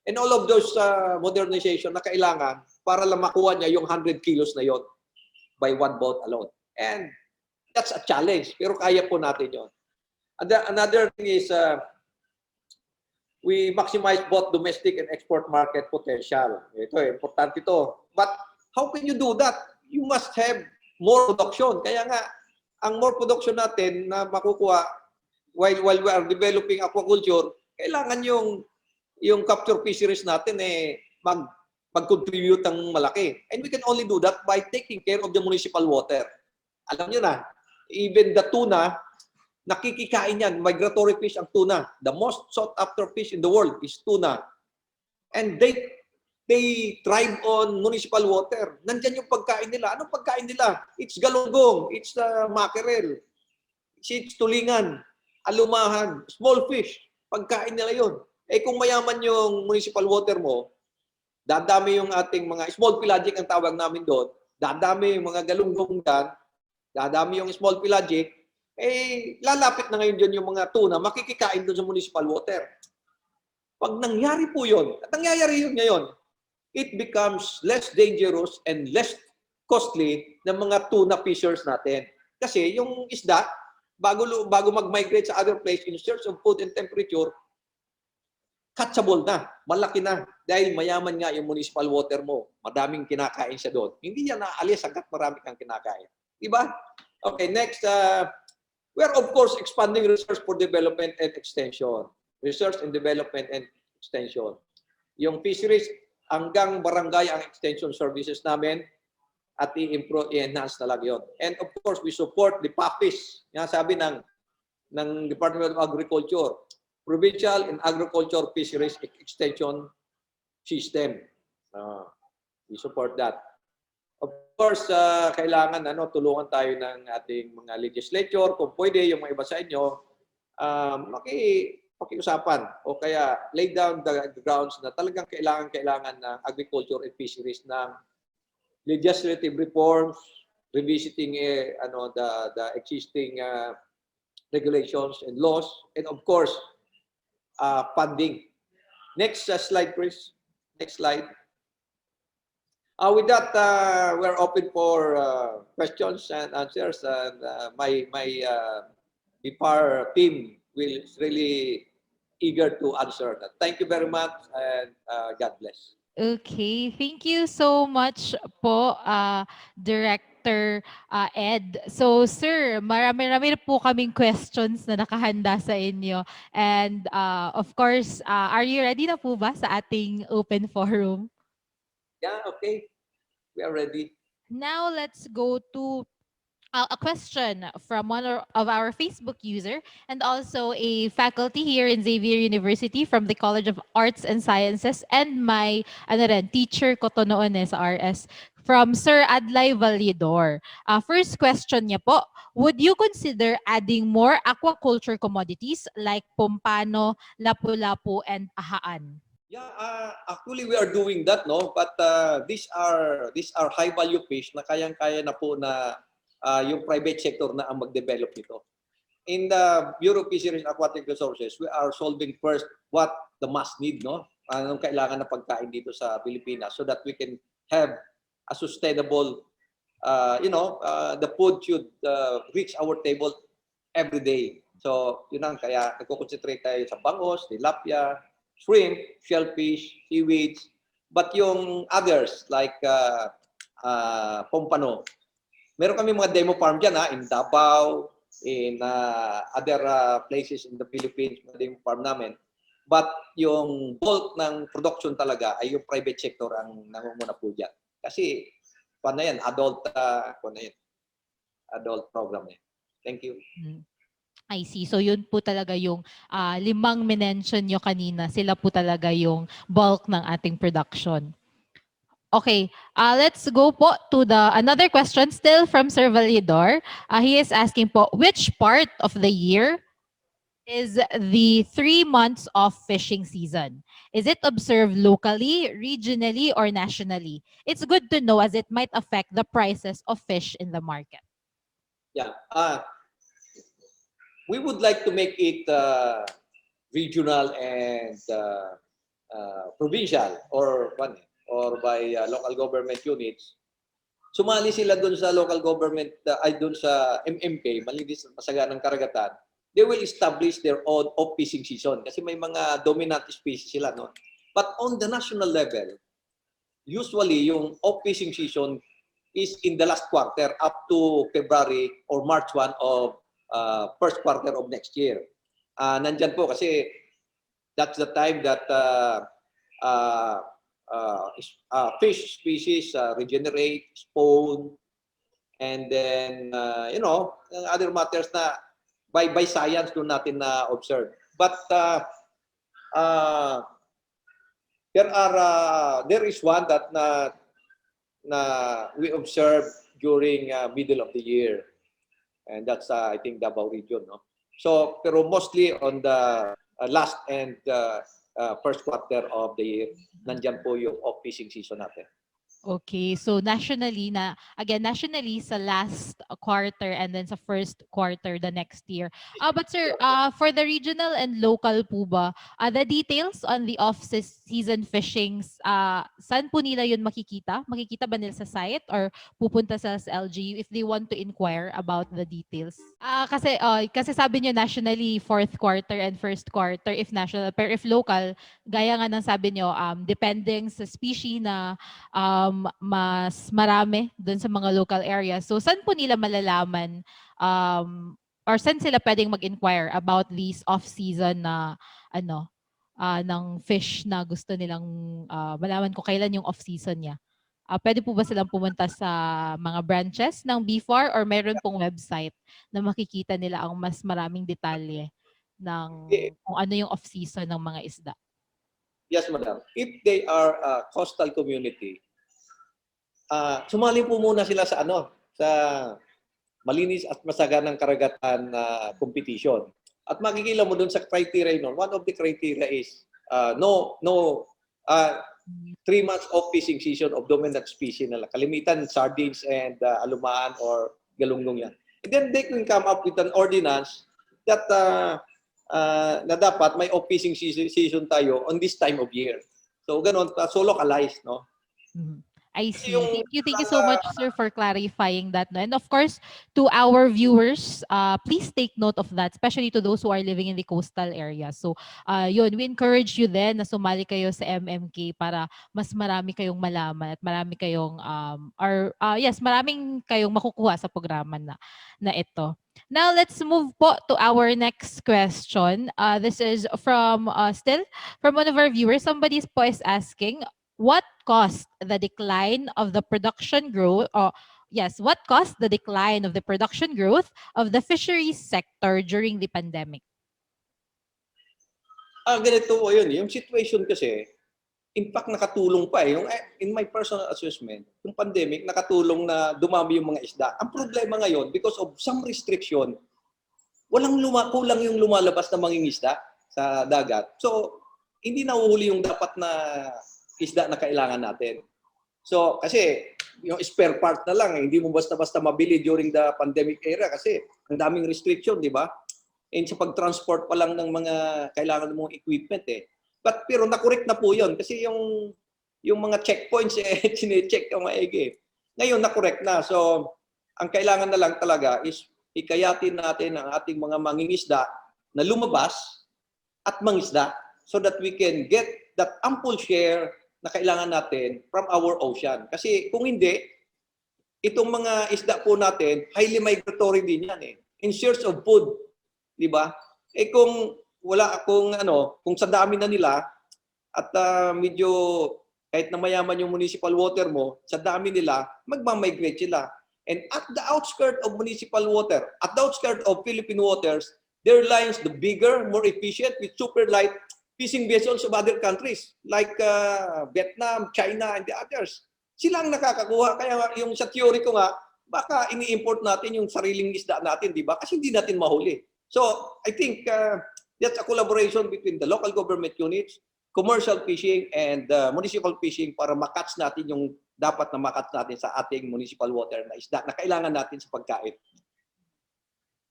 and all of those modernization na kailangan para lang makuha niya yung 100 kilos na yon by one boat alone. And that's a challenge, pero kaya po natin yon. Another thing is, we maximize both domestic and export market potential. Ito, importante ito. But how can you do that? You must have more production. Kaya nga, ang more production natin na makukuha while we are developing aquaculture, kailangan yung capture fisheries natin mag-contribute ng malaki. And we can only do that by taking care of the municipal water. Alam nyo na, even the tuna, nakikikain yan. Migratory fish ang tuna. The most sought after fish in the world is tuna. And they thrive on municipal water. Nandyan yung pagkain nila. Anong pagkain nila? It's galunggong, it's mackerel, it's tulingan, alumahan, small fish. Pagkain nila yun. Eh kung mayaman yung municipal water mo, dadami yung ating mga small pelagic ang tawag namin doon, dadami yung mga galunggong dyan, dadami yung small pelagic, eh lalapit na ngayon dyan yung mga tuna, makikikain doon sa municipal water. Pag nangyari po yun, at nangyayari yun ngayon, it becomes less dangerous and less costly ng mga tuna fishers natin. Kasi yung isda, bago mag-migrate sa other place in search of food and temperature, catchable na, malaki na. Dahil mayaman nga yung municipal water mo, madaming kinakain siya doon. Hindi yan naalis hanggat marami kang kinakain. Diba? Okay, next. We are of course expanding research for development and extension. Research and development and extension. Yung fisheries, hanggang barangay ang extension services namin at i-improve, i-enhance na lang yun. And of course, we support the PAPIS. Yan sabi ng Department of Agriculture, Provincial and Agriculture Fisheries Extension System. We support that. Of course, kailangan tulungan tayo ng ating mga legislature. Kung pwede, yung mga iba sa inyo, pakiusapan o kaya lay down the grounds na talagang kailangan ng agriculture and fisheries ng legislative reforms, revisiting the existing regulations and laws, and of course, funding. Next slide, please. Next slide. With that, we're open for questions and answers, and my BFAR team will really eager to answer that. Thank you very much, and God bless.
Okay, thank you so much po, Director Ed. So, sir, marami-rami na po kaming questions na nakahanda sa inyo. And of course, are you ready na po ba sa ating open forum?
Yeah, okay. We are ready.
Now, let's go to a question from one of our Facebook user and also a faculty here in Xavier University from the College of Arts and Sciences and my teacher ko to noon sa RS from Sir Adlay Valledor. First question niya po, would you consider adding more aquaculture commodities like pompano, lapu-lapu, and ahaan?
Yeah, actually we are doing that, no? But these are high value fish na kayang-kaya na po na yung private sector na ang mag-develop nito. In the Bureau of Fisheries and Aquatic Resources, we are solving first what the mass need, no? Anong kailangan na pagkain dito sa Pilipinas so that we can have a sustainable, the food should reach our table every day. So, yun ang kaya nagko-concentrate tayo sa bangos, tilapia, shrimp, shellfish, seaweeds, but yung others like pompano. Meron kami mga demo farm dyan in Davao, in other places in the Philippines, mga demo farm namin. But yung bulk ng production talaga ay yung private sector ang nangunguna po dyan. Kasi, paano yan? Adult program yan. Thank you.
I see. So yun po talaga yung 5 minention nyo kanina. Sila po talaga yung bulk ng ating production. Okay, let's go po to another question still from Sir Valledor. He is asking po, which part of the year is the 3 months of fishing season? Is it observed locally, regionally, or nationally? It's good to know as it might affect the prices of fish in the market.
Yeah. We would like to make it regional and provincial or by local government units. Sumali sila doon sa local government ay doon sa MMK, Malinis at Masaganang Karagatan. They will establish their own off-fishing season kasi may mga dominant species sila, no? But on the national level, usually yung off-fishing season is in the last quarter up to February or March 1 of first quarter of next year. Nandyan po kasi that's the time that fish species regenerate, spawn, and then, other matters na by science doon natin na observe. But there is one that we observe during middle of the year. And that's, I think, Davao region. No? So, pero mostly on the last and first quarter of the year, nandyan po yung off-fishing season natin.
Okay, so nationally nationally sa last quarter and then sa first quarter the next year. But sir, for the regional and local po ba, the details on the off-season fishings, saan po nila yun makikita? Makikita ba nila sa site or pupunta sa LGU if they want to inquire about the details? Kasi sabi niyo nationally fourth quarter and first quarter if national, pero if local, gaya nga ng sabi niyo, depending sa species na mas marami dun sa mga local areas. So saan po nila malalaman or saan sila pwedeng mag-inquire about these off-season na ng fish na gusto nilang malaman kung kailan yung off-season niya? Pwede po ba silang pumunta sa mga branches ng BFAR or meron pong website na makikita nila ang mas maraming detalye ng kung ano yung off-season ng mga isda?
Yes, madam. If they are a coastal community, sumali po muna sila sa sa malinis at masaganang karagatan na competition. At makikita mo dun sa criteria nun, one of the criteria is no 3 months of fishing season of dominant species na kalimitan sardines and alumaan or galunggong yan. And then they can come up with an ordinance that na dapat may off fishing season tayo on this time of year. So ganon, so localized, no?
I see. Thank you so much, sir, for clarifying that. No? And of course, to our viewers, please take note of that, especially to those who are living in the coastal area. So, yun, we encourage you then na sumali kayo sa MMK para mas marami kayong malaman at marami kayong, maraming kayong makukuha sa programa na ito. Now, let's move po to our next question. This is from still from one of our viewers. Somebody is asking, what caused the decline of the production growth what caused the decline of the production growth of the fisheries sector during the pandemic?
Ganito po yun. Yung situation kasi, in fact, nakatulong pa eh. In my personal assessment, yung pandemic, nakatulong na dumami yung mga isda. Ang problema ngayon, because of some restriction, kulang yung lumalabas na mangingisda sa dagat. So, hindi nahuhuli yung dapat na isda na kailangan natin. So, kasi yung spare part na lang, hindi mo basta-basta mabili during the pandemic era kasi ang daming restriction, di ba? And sa pag-transport pa lang ng mga kailangan mong equipment eh. Pero na-correct na po yun kasi yung mga checkpoints sine-check ang maigi. Ngayon, na-correct na. So, ang kailangan na lang talaga is ikayatin natin ang ating mga mangingisda na lumabas at mangisda so that we can get that ample share na kailangan natin from our ocean. Kasi kung hindi, itong mga isda po natin, highly migratory din yan eh. In search of food, di ba? Eh kung kung sa dami na nila at medyo kahit na mayaman yung municipal water mo, sa dami nila, magmamigrate sila. And at the outskirts of municipal water, at the outskirts of Philippine waters, there lies the bigger, more efficient, with super light fishing vessels of other countries like Vietnam, China, and the others. Sila ang nakakakuha. Kaya yung sa theory ko nga, baka ini-import natin yung sariling isda natin, di ba? Kasi hindi natin mahuli. So, I think that's a collaboration between the local government units, commercial fishing, and municipal fishing para makatch natin yung dapat na makatch natin sa ating municipal water na isda na kailangan natin sa pagkain.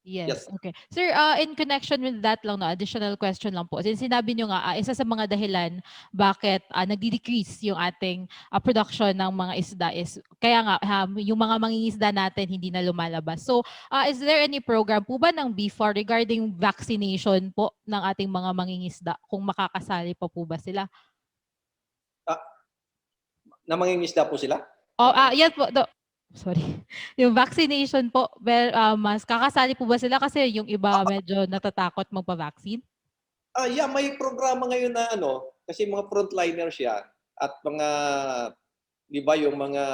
Yes, okay. Sir, in connection with that lang, additional question lang po. Since sinabi nyo nga, isa sa mga dahilan bakit nagdi-decrease yung ating production ng mga isda is, kaya nga, yung mga mangingisda natin hindi na lumalabas. So, is there any program po ba ng BFAR regarding vaccination po ng ating mga mangingisda kung makakasali pa po ba sila?
Na mangingisda po sila?
Yan po. Sorry. Yung vaccination po, mas kakasali po ba sila kasi yung iba medyo natatakot magpa-vaccine?
Yeah, may programa ngayon na kasi mga frontliners yan at mga, di ba, yung mga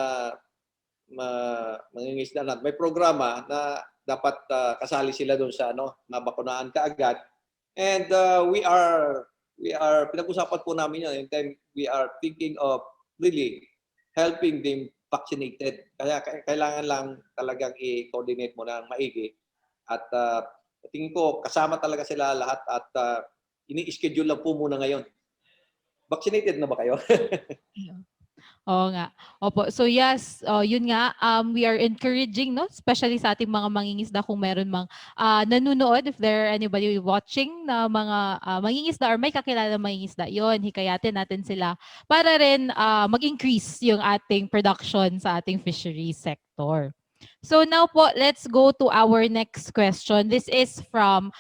mangingisda natin. May programa na dapat kasali sila doon sa mabakunaan kaagad. And we are pinag-usapan po namin yan, and then we are thinking of really helping them vaccinated. Kaya kailangan lang talagang i-coordinate mo ng maigi. At tingin ko kasama talaga sila lahat at ini-schedule lang po muna ngayon. Vaccinated na ba kayo?
Oo nga. Opo. So yes, yun nga, we are encouraging, no? Especially sa ating mga mangingisda kung meron mang nanonood, if there are anybody watching na mga mangingisda or may kakilala mangingisda, yun, hikayatin natin sila para rin mag-increase yung ating production sa ating fisheries sector. So now po, let's go to our next question. This is from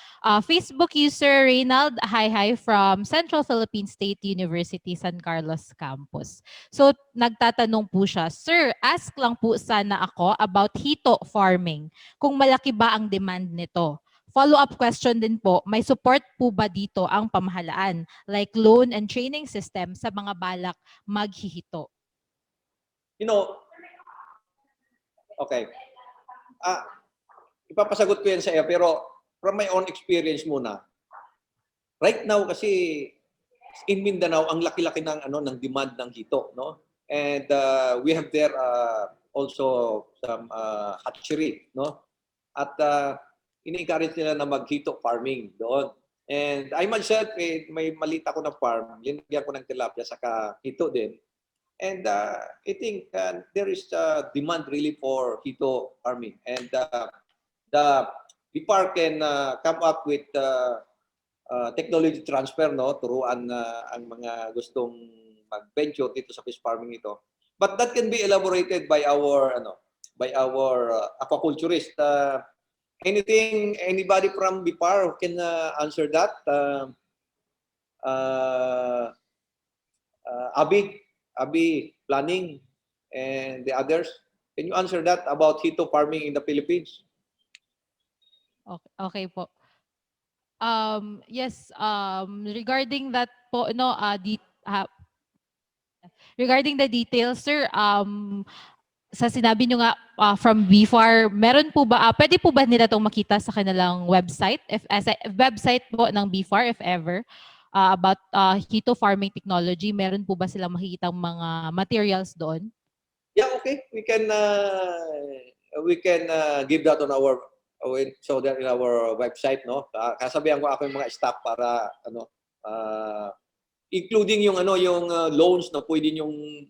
Facebook user Reynald Hi from Central Philippine State University, San Carlos Campus. So nagtatanong po siya, Sir, ask lang po sana ako about hito farming. Kung malaki ba ang demand nito? Follow-up question din po, may support po ba dito ang pamahalaan like loan and training system sa mga balak maghihito?
You know, okay. Ipapasagot ko yan sa iyo, pero from my own experience muna. Right now kasi in Mindanao ang laki-laki ng ng demand ng hito, no? And we have there also some hatchery, no? At ini-encourage nila na mag-hito farming doon. And I myself, may maliit ako na farm, linagyan ko ng tilapia saka hito din. And I think there is demand really for hito farming. And the BFAR can come up with technology transfer, no, turuan ang mga gustong mag-venture dito sa fish farming ito. But that can be elaborated by our aquaculturist. Anybody from BFAR who can answer that? Abi Planning and the others, can you answer that about hito farming in the Philippines?
Okay po. Yes, regarding that po, no, regarding the details, sir, sa sinabi nyo nga from BFAR, meron po ba, pwede po ba nila itong makita sa kanilang website, website po ng BFAR if ever, about hito farming technology, meron po ba silang makikitang mga materials doon?
Yeah, okay. We can give that on our so that in our website, no. Kasabihan ko ako yung mga staff para including yung yung loans na pwede yung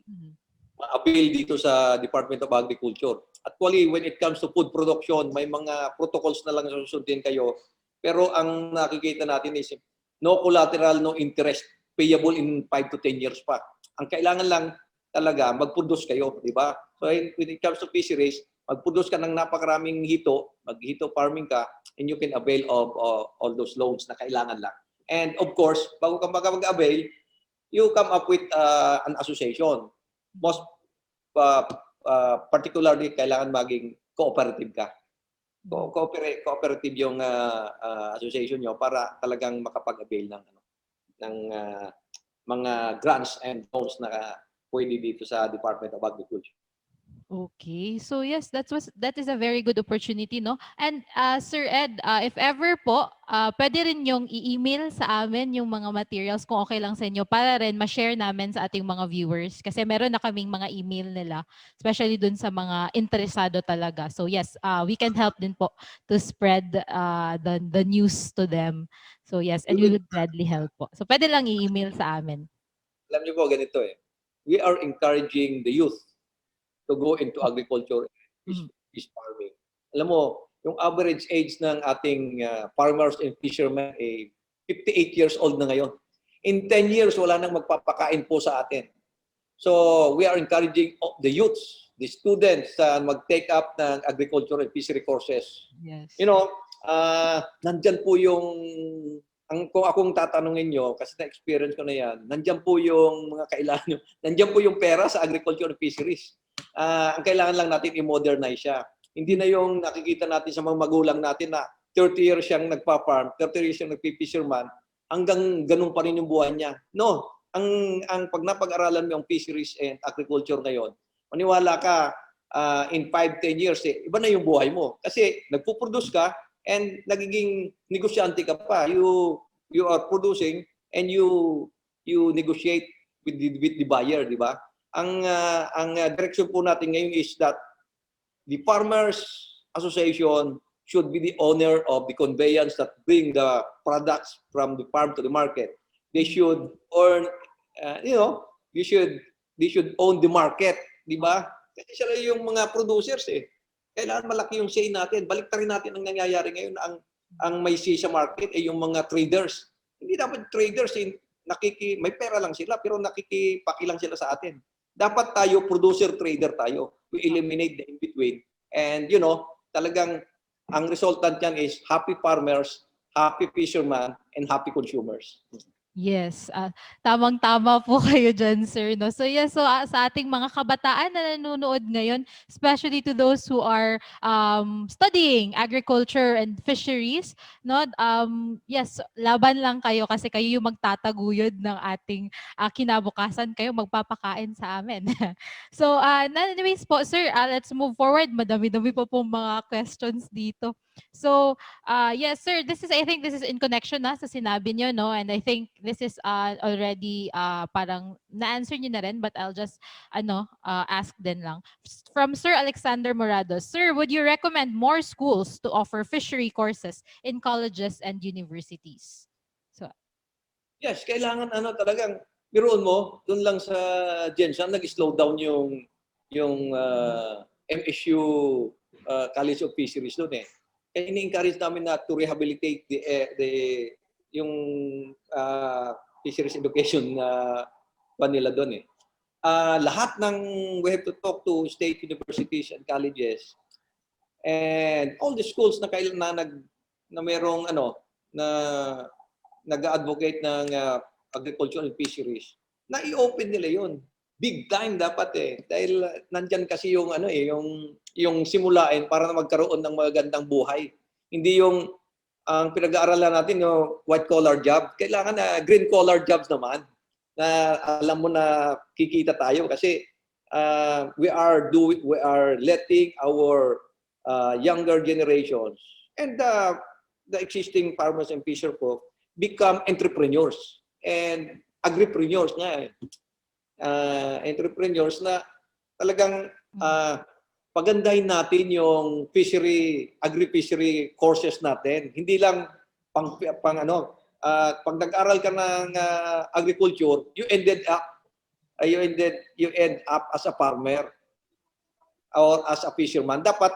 ma-avail dito sa Department of Agriculture. Actually, when it comes to food production, may mga protocols na lang susundin kayo. Pero ang nakikita natin is no collateral, no interest, payable in 5 to 10 years pa. Ang kailangan lang talaga, mag-produce kayo, di ba? So when it comes to fisheries, mag-produce ka ng napakaraming hito, mag-hito farming ka, and you can avail of all those loans na kailangan lang. And of course, bago ka mag-avail, you come up with an association. Most particularly, kailangan maging cooperative ka. Cooperative yung association nyo para talagang makapag-avail ng mga grants and loans na pwede dito sa Department of Agriculture.
Okay. So yes, that is a very good opportunity, no? And Sir Ed, if ever po, pwede rin yung i-email sa amin yung mga materials kung okay lang sa inyo para rin ma-share namin sa ating mga viewers. Kasi meron na kaming mga email nila, especially dun sa mga interesado talaga. So yes, we can help din po to spread the news to them. So yes, and we would gladly help po. So pwede lang i-email sa amin.
Alam niyo po, ganito we are encouraging the youth to go into agriculture and fish farming. Alam mo, yung average age ng ating farmers and fishermen 58 years old na ngayon. In 10 years, wala nang magpapakain po sa atin. So, we are encouraging the youths, the students mag-take up ng agriculture and fishery courses.
Yes.
You know, nandyan po yung kung akong tatanungin nyo, kasi na-experience ko na yan, nandyan po yung mga kailangan nyo, nandyan po yung pera sa agriculture and fisheries. Ang kailangan lang natin i-modernize siya. Hindi na yung nakikita natin sa mga magulang natin na 30 years siyang nagpa-farm, 30 years siyang nagpi-fisherman, hanggang ganun pa rin yung buhay niya. No, ang pag napag-aralan mo yung fisheries and agriculture ngayon, maniwala ka, in 5-10 years, iba na yung buhay mo. Kasi nagpo-produce ka and nagiging negosyante ka pa. You are producing and you negotiate with the buyer, di ba? Ang direction po natin ngayon is that the Farmers Association should be the owner of the conveyance that bring the products from the farm to the market. They should earn, they should own the market, di ba? Kasi sila yung mga producers eh. Kailangan malaki yung say natin. Baliktarin natin ang nangyayari ngayon. Ang may say sa market ay yung mga traders. Hindi dapat traders may pera lang sila pero nakikipaki lang sila sa atin. Dapat tayo producer-trader tayo. We eliminate the in-between. And talagang ang resultant yan is happy farmers, happy fishermen, and happy consumers.
Yes, tamang-tama po kayo dyan, sir. No? So yes, sa ating mga kabataan na nanonood ngayon, especially to those who are studying agriculture and fisheries, no? Yes, laban lang kayo kasi kayo yung magtataguyod ng ating kinabukasan, kayo magpapakain sa amin. So anyways po, sir, let's move forward. Madami-dami pa pong mga questions dito. So yes, sir, I think this is in connection na sa sinabi niyo, no? And I think this is already parang na-answer niyo na rin, but I'll just ask din lang. From Sir Alexander Morados, sir, would you recommend more schools to offer fishery courses in colleges and universities? So
yes, kailangan talagang biruon mo doon lang sa Jensen nag-slow down yung MSU College of Fisheries doon eh. Kaya ini-encourage namin na to rehabilitate yung fisheries education na nila doon eh. Lahat ng we have to talk to state universities and colleges and all the schools na merong na nag-advocate ng agriculture and fisheries na i-open nila yun. Big time dapat eh. Dahil nandyan kasi yung yung simulain para na magkaroon ng magandang buhay. Hindi yung ang pinag-aaralan natin yung white collar job. Kailangan na green collar jobs naman na alam mo na kikita tayo kasi we are letting our younger generations and the existing farmers and fisher folk become entrepreneurs and agripreneurs nga entrepreneurs na talagang pagandahin natin yung agri-fishery courses natin. Hindi lang pag nag-aral ka ng agriculture, you end up as a farmer or as a fisherman. Dapat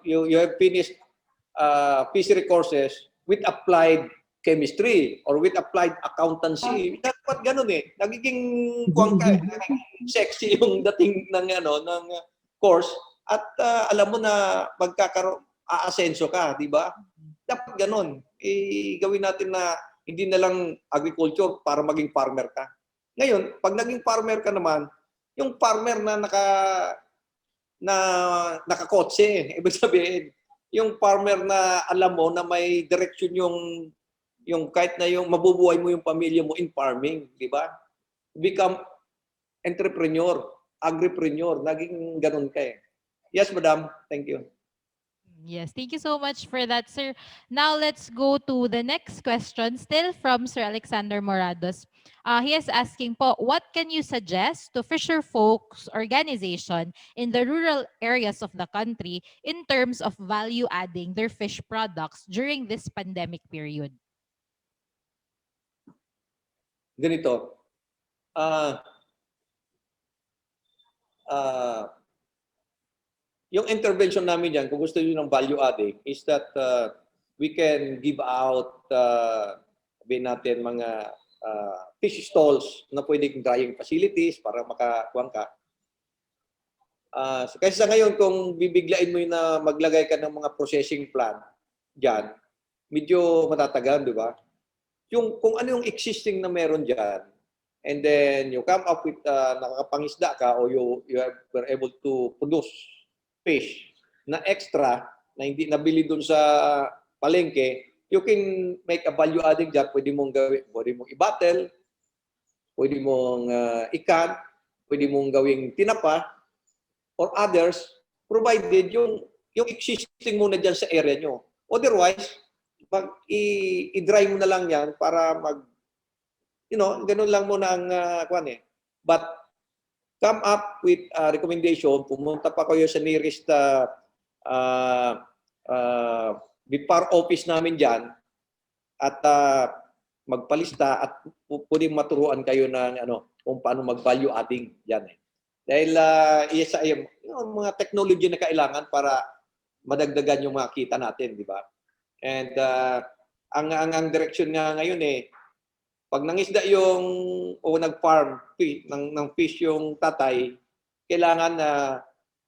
you have finished fishery courses with applied chemistry or with applied accountancy. Dapat ganun eh. Nagiging sexy yung dating ng course at alam mo na aasenso ka, di ba? Dapat ganun. Gawin natin na hindi na lang agriculture para maging farmer ka. Ngayon, pag naging farmer ka naman, yung farmer na nakakotse, ibig sabihin, yung farmer na alam mo na may direction yung kahit na yung mabubuhay mo yung pamilya mo in farming, di ba? Become entrepreneur, agripreneur, naging ganun ka eh. Yes, madam. Thank you.
Yes, thank you so much for that, sir. Now let's go to the next question, still from Sir Alexander Morados. He is asking po, what can you suggest to fisher folks organization in the rural areas of the country in terms of value adding their fish products during this pandemic period?
Ganito. Yung intervention namin dyan, kung gusto nyo ng value adding, is that we can give out sabihin natin mga fish stalls na pwedeng drying facilities para makakuha ka. Kasi sa ngayon, kung bibiglain mo yun na maglagay ka ng mga processing plant dyan, medyo matatagal, di ba? Kung ano yung existing na meron dyan, and then you come up with nakakapangisda ka or you were able to produce fish na extra na hindi nabili dun sa palengke, you can make a value adding dyan. Pwede mong gawin, pwede mong i-bottle, pwede mong ikan, pwede mong gawing tinapa or others, provided yung existing muna dyan sa area nyo. Otherwise, i-dry mo na lang yan para ganun lang muna ang kuwan eh. But come up with a recommendation. Pumunta pa kayo sa nearest BFAR office namin dyan at magpalista at pwedeng maturuan kayo ng kung paano mag-value adding yan. Dahil isa yung mga technology na kailangan para madagdagan yung mga kita natin, di ba? And ang direction nga ngayon pag nangisda yung o nag-farm ng fish yung tatay, kailangan na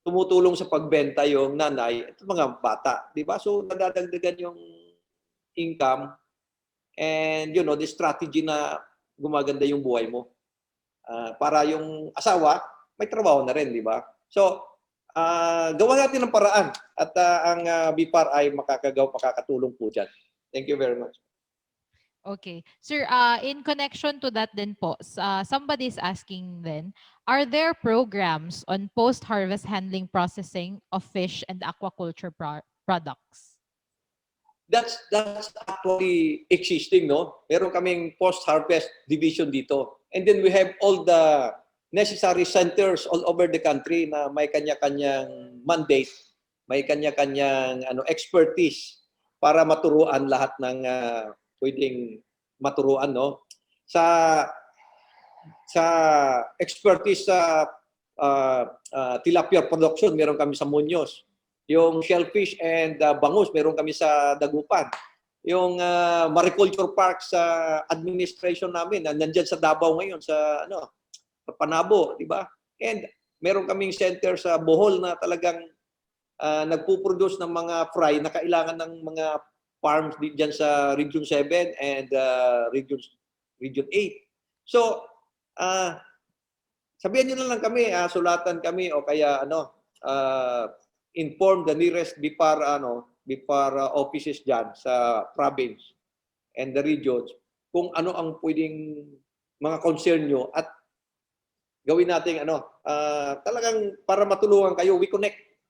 tumutulong sa pagbenta yung nanay at mga bata, di ba? So nadadagdagan yung income and the strategy na gumaganda yung buhay mo. Para yung asawa may trabaho na rin, di ba? So gawa natin ng paraan at ang BFAR ay makakatulong po dyan. Thank you very much.
Okay. Sir, in connection to that then po, somebody is asking then, are there programs on post-harvest handling processing of fish and aquaculture products?
That's actually existing, no? Meron kaming post-harvest division dito. And then we have all the necessary centers all over the country na may kanya-kanyang mandate, may kanya-kanyang expertise para maturuan lahat ng pwedeng maturuan, no? Sa expertise sa tilapia production, meron kami sa Muñoz. Yung shellfish and bangus, meron kami sa Dagupan. Yung mariculture park sa administration namin, nandiyan sa Davao ngayon, sa Panabo, di ba? And meron kaming center sa Bohol na talagang nagpo-produce ng mga fry na kailangan ng mga farms diyan sa Region 7 and Region 8. So, sabihan niyo na lang kami, sulatan kami o kaya inform the nearest BFAR offices diyan sa province and the regions kung ano ang pwedeng mga concern nyo at gawin natin talagang para matulungan kayo,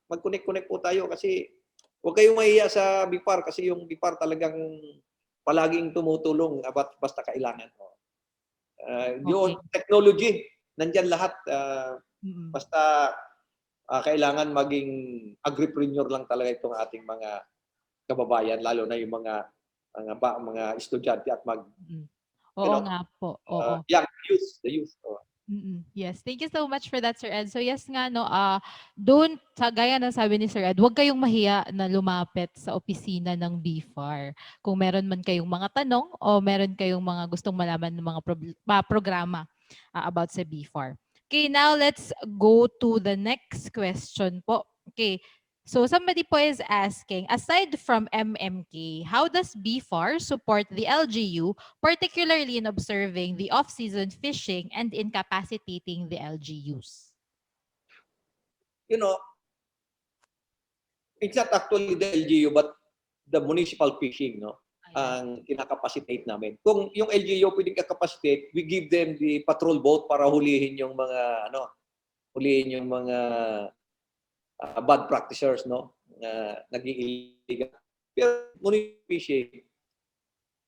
mag-connect po tayo kasi huwag kayong mahiya sa BFAR kasi yung BFAR talagang palaging tumutulong basta kailangan. Yung technology, nandyan lahat. Basta kailangan maging agripreneur lang talaga itong ating mga kababayan, lalo na yung mga estudyante at
nga po.
young youth, the youth.
Yes, thank you so much for that, Sir Ed. So yes nga, no, gaya ng sabi ni Sir Ed, huwag kayong mahiya na lumapit sa opisina ng BFAR. Kung meron man kayong mga tanong o meron kayong mga gustong malaman ng mga programa about sa BFAR. Okay, now let's go to the next question po. Okay, so somebody po is asking, aside from MMK, how does BFAR support the LGU, particularly in observing the off-season fishing and incapacitating the LGUs?
It's not actually the LGU but the municipal fishing, no? Ang kinakapacitate namin. Kung yung LGU pwedeng kapacitate, we give them the patrol boat para hulihin yung mga bad practitioners, no? Naging illegal. Pero municipal fishing,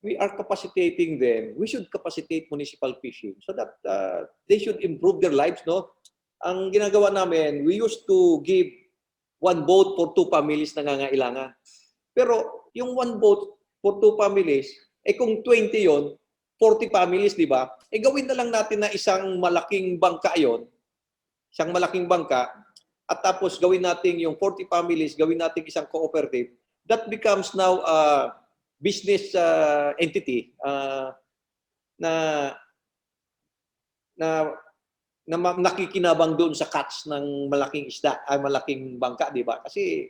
we are capacitating them. We should capacitate municipal fishing so that they should improve their lives, no? Ang ginagawa namin, we used to give one boat for 2 families na nangangailangan. Pero yung one boat for 2 families, kung 20 yon, 40 families, di ba? Gawin na lang natin na isang malaking bangka yon, isang malaking bangka, at tapos gawin natin yung 40 families, gawin natin isang cooperative. That becomes now a business entity na nakikinabang doon sa catch ng malaking isda, malaking bangka, di ba? Kasi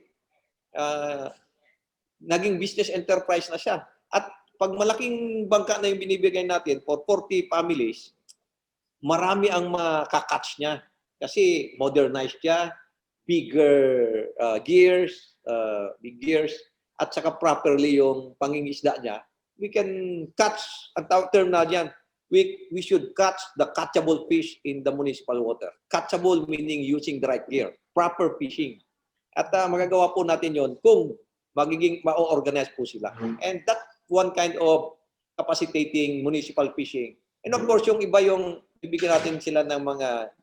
naging business enterprise na siya. At pag malaking bangka na yung binibigay natin for 40 families, marami ang makakatch niya. Kasi modernized siya, bigger gears, big gears, at saka properly yung pangingisda niya. We can catch, ang term na dyan, we should catch the catchable fish in the municipal water. Catchable meaning using the right gear, proper fishing. At magagawa po natin yon kung magiging ma-organize po sila. And that one kind of capacitating municipal fishing. And of course, yung iba yung bibigyan natin sila ng mga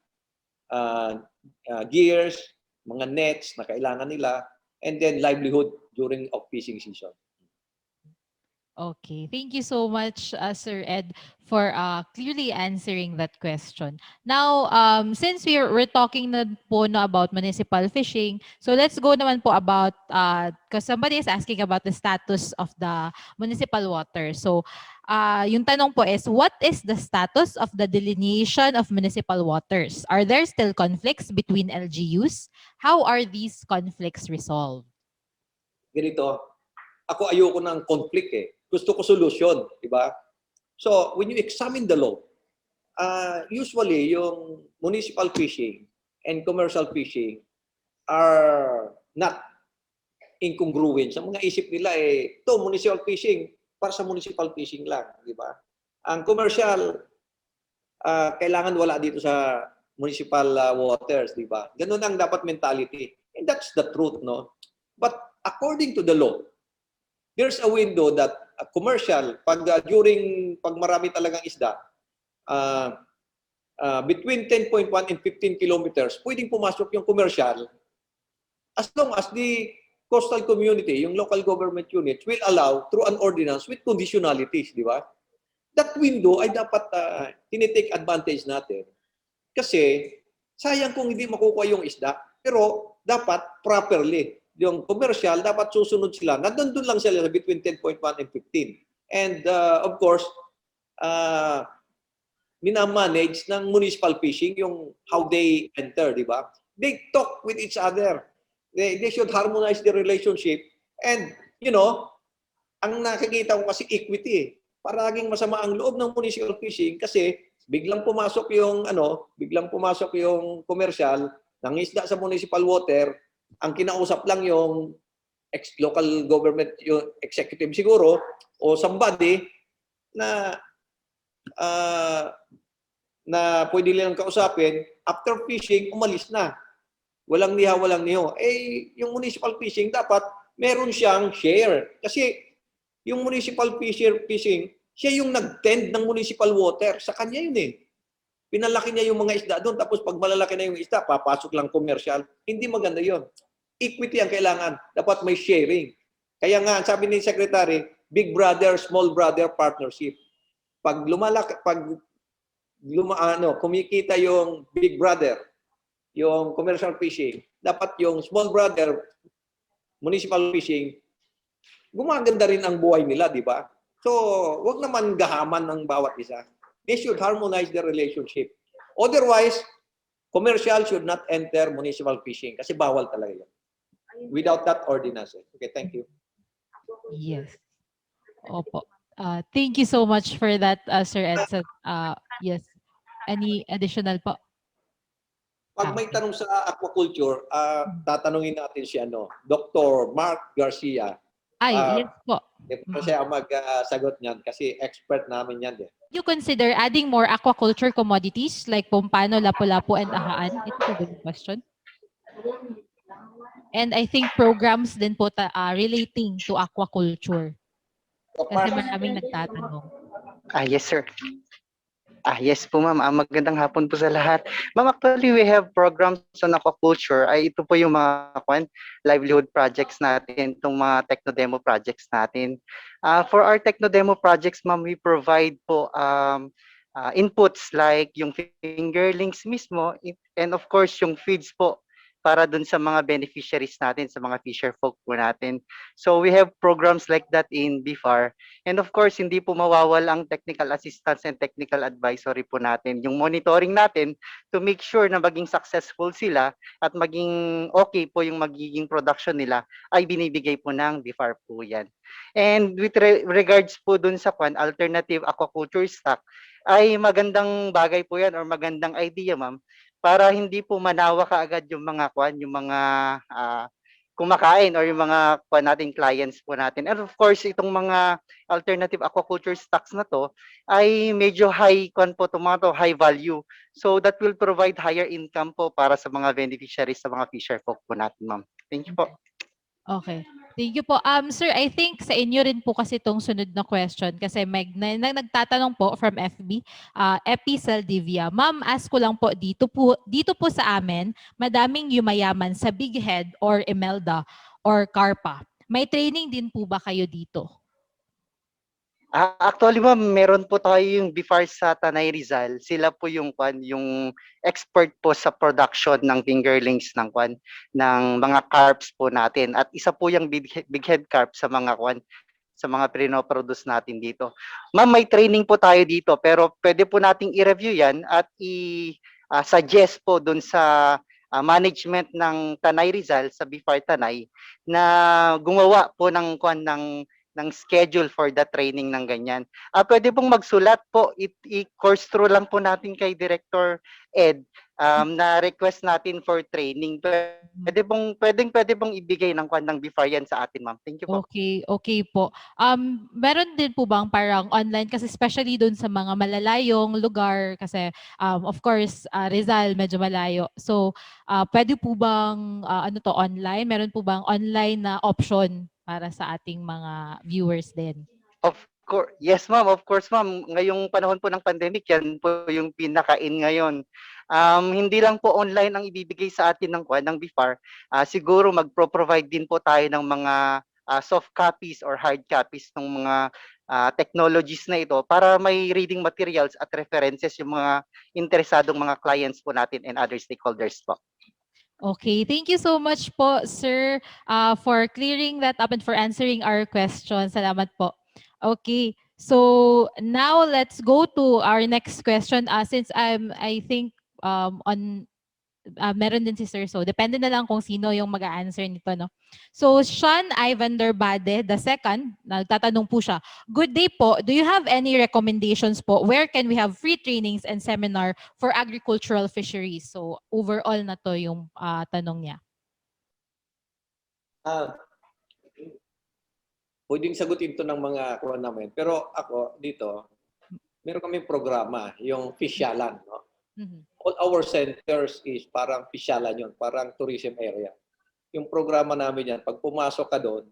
gears, mga nets na kailangan nila, and then livelihood during off-fishing season.
Okay, thank you so much, Sir Ed, for clearly answering that question. Now, since we're talking na po na about municipal fishing, so let's go naman po about, because somebody is asking about the status of the municipal water. So, yung tanong po is, what is the status of the delineation of municipal waters? Are there still conflicts between LGUs? How are these conflicts resolved?
Ganito, ako ayoko ng conflict eh. Gusto ko solution, di ba? So, when you examine the law, usually yung municipal fishing and commercial fishing are not incongruent. Sa mga isip nila to municipal fishing, para sa municipal fishing lang, di ba? Ang commercial, kailangan wala dito sa municipal waters, di ba? Ganun ang dapat mentality. And that's the truth, no? But according to the law, there's a window that commercial, pag marami talagang isda, between 10.1 and 15 kilometers, pwedeng pumasok yung commercial as long as the coastal community, yung local government units, will allow through an ordinance with conditionalities, di ba? That window ay dapat tinitake advantage natin. Kasi sayang kung hindi makukuha yung isda, pero dapat properly. Yung commercial, dapat susunod sila. Nandun lang sila between 10.1 and 15. And of course, minamanage ng municipal fishing yung how they enter, di ba? They talk with each other. They should harmonize the relationship. And, you know, ang nakikita ko kasi equity eh. Paraging masama ang loob ng municipal fishing kasi biglang pumasok yung commercial ng isda sa municipal water, ang kinausap lang yung local government, yung executive siguro, o somebody na pwede nilang kausapin, after fishing, umalis na. Walang niha, walang niho. Yung municipal fishing, dapat meron siyang share. Kasi yung municipal fishing, siya yung nag-tend ng municipal water. Sa kanya yun eh. Pinalaki niya yung mga isda doon, tapos pag malalaki na yung isda, papasok lang commercial. Hindi maganda yon. Equity ang kailangan. Dapat may sharing. Kaya nga, sabi ni Secretary, big brother, small brother partnership. Pag kumikita yung big brother, yung commercial fishing, dapat yung small brother, municipal fishing, gumaganda rin ang buhay nila, di ba? So, wag naman gahaman ng bawat isa. They should harmonize the relationship. Otherwise, commercial should not enter municipal fishing kasi bawal talaga yun. Without that ordinance. Okay, thank you.
Yes. Opo. Thank you so much for that, Sir Edson. Yes. Any additional po?
Pag may tanong sa aquaculture, tatanungin natin si Dr. Mark Garcia.
Yes po.
Ito siya ang mag-sagot niyan kasi expert namin yan.
You consider adding more aquaculture commodities like pompano, lapu-lapu, and ahaan? Ito po ba yung question? And I think programs din po relating to aquaculture. Kasi maraming nagtatanong.
Yes, sir. Yes po, ma'am. Magandang hapon po sa lahat. Ma'am, actually, we have programs on aquaculture. Ito po yung mga livelihood projects natin, itong mga techno-demo projects natin. For our techno-demo projects, ma'am, we provide po inputs like yung fingerlings mismo and of course, yung feeds po para dun sa mga beneficiaries natin, sa mga fisher folk po natin. So we have programs like that in BFAR. And of course, hindi po mawawala ang technical assistance and technical advisory po natin. Yung monitoring natin to make sure na maging successful sila at maging okay po yung magiging production nila ay binibigay po ng BFAR po yan. And with regards po dun sa alternative aquaculture stock, ay magandang bagay po yan or magandang idea, ma'am, para hindi po manawa kaagad yung mga kumakain or yung mga nating clients po natin. And of course, itong mga alternative aquaculture stocks na to ay medyo high high value. So that will provide higher income po para sa mga beneficiaries, sa mga fisher folk po natin, ma'am. Thank you po.
Okay. Thank you po. Sir, I think sa inyo rin po kasi itong sunod na question kasi nagtatanong po from FB, Epi Saldivia. Ma'am, ask ko lang po dito po sa amin, madaming yumayaman sa Big Head or Imelda or Carpa. May training din po ba kayo dito?
Actually ma'am, meron po tayo yung BFAR sa Tanay Rizal. Sila po yung expert po sa production ng fingerlings ng mga carps po natin. At isa po yung big head carp sa sa mga pinoproduce natin dito. Ma'am, may training po tayo dito pero pwede po nating i-review yan at i-suggest po dun sa management ng Tanay Rizal sa BFAR Tanay na gumawa po ng schedule for the training ng ganyan. Pwede pong magsulat po, i-course through lang po natin kay Director Ed na request natin for training. Pwede pong ibigay ng BFAR yan sa atin, ma'am. Thank you po.
Okay, okay po. Meron din po bang parang online kasi especially doon sa mga malalayong lugar kasi of course Rizal medyo malayo. So pwede po bang online? Meron po bang online na option para sa ating mga viewers din?
Of course, yes ma'am, of course ma'am. Ngayong panahon po ng pandemic, yan po yung pinaka-in ngayon. Hindi lang po online ang ibibigay sa atin ng BFAR. Siguro magpro-provide din po tayo ng mga soft copies or hard copies ng mga technologies na ito para may reading materials at references yung mga interesadong mga clients po natin and other stakeholders po.
Okay, thank you so much po, sir, for clearing that up and for answering our questions. Salamat po. Okay, so now let's go to our next question. Since I think on meron din si sir, so depende na lang kung sino yung mag-a-answer nito, no? So Sean Ivan Derbade, the second, nagtatanong po siya, good day po, do you have any recommendations po? Where can we have free trainings and seminar for agricultural fisheries? So overall na to yung tanong niya.
Pwedeng sagutin to ng mga kuha namin. Pero ako dito, meron kaming programa, yung Fisyalan. No?
Mhm.
All our centers is parang Fisyalan yun, parang tourism area. Yung programa namin yan, pag pumasok ka doon,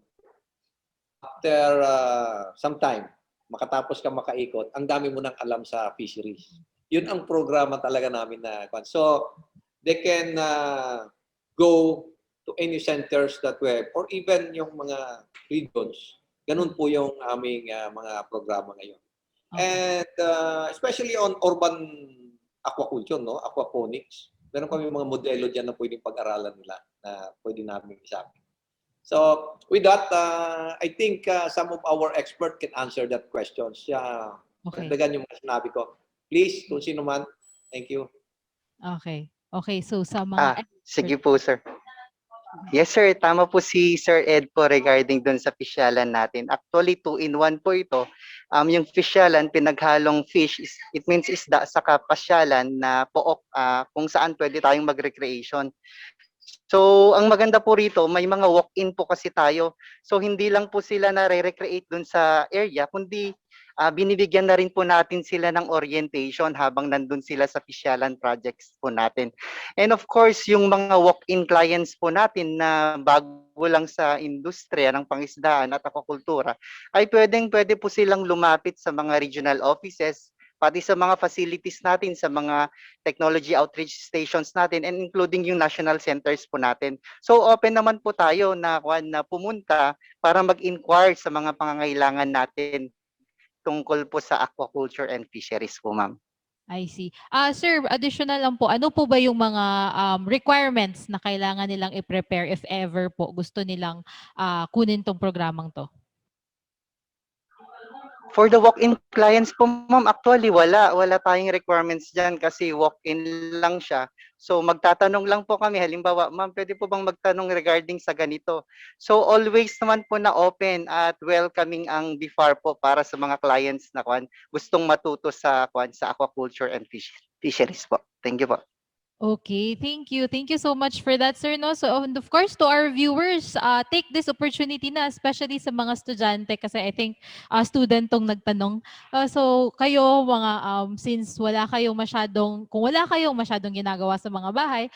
after some time, makatapos ka makaikot, ang dami mo nang alam sa fisheries. Yun ang programa talaga namin na. So, they can go to any centers that we have, or even yung mga regions. Ganun po yung aming mga programa ngayon.
Okay.
And especially on urban aquaculture, no? Aquaponics. Meron kami mga modelo dyan na pwedeng pag-aralan nila na pwede namin isabi. So, with that, I think some of our experts can answer that question.
Okay.
Dagdagan yung mga sinabi ko. Please, kung sino man. Thank you.
Okay. Okay, so sa mga
Sige po, sir. Yes, sir. Tama po si Sir Ed po regarding dun sa fisyalan natin. Actually, 2-in-1 po ito. Yung fisyalan, pinaghalong fish, it means isda sa pasyalan na pook kung saan pwede tayong mag-recreation. So, ang maganda po rito, may mga walk-in po kasi tayo. So, hindi lang po sila na-recreate dun sa area, kundi binibigyan na rin po natin sila ng orientation habang nandun sila sa fisyalan projects po natin. And of course, yung mga walk-in clients po natin na bago lang sa industriya ng pangisdaan at aquakultura, ay pwede po silang lumapit sa mga regional offices, pati sa mga facilities natin, sa mga technology outreach stations natin, and including yung national centers po natin. So open naman po tayo na pumunta para mag-inquire sa mga pangangailangan natin tungkol po sa aquaculture and fisheries po, ma'am.
I see. Sir, additional lang po, ano po ba yung mga requirements na kailangan nilang i-prepare if ever po gusto nilang kunin tong programang to?
For the walk-in clients po, ma'am, actually wala tayong requirements dyan kasi walk-in lang siya. So magtatanong lang po kami, halimbawa, ma'am, pwede po bang magtanong regarding sa ganito? So always naman po na open at welcoming ang BFAR po para sa mga clients na gustong matuto sa aquaculture and fisheries po. Thank you po.
Okay, thank you. Thank you so much for that, sir. No? So, and of course, to our viewers, take this opportunity na, especially sa mga estudyante, kasi I think student tong nagtanong. So, kayo, mga, since wala kayong masyadong, kung wala kayong masyadong ginagawa sa mga bahay,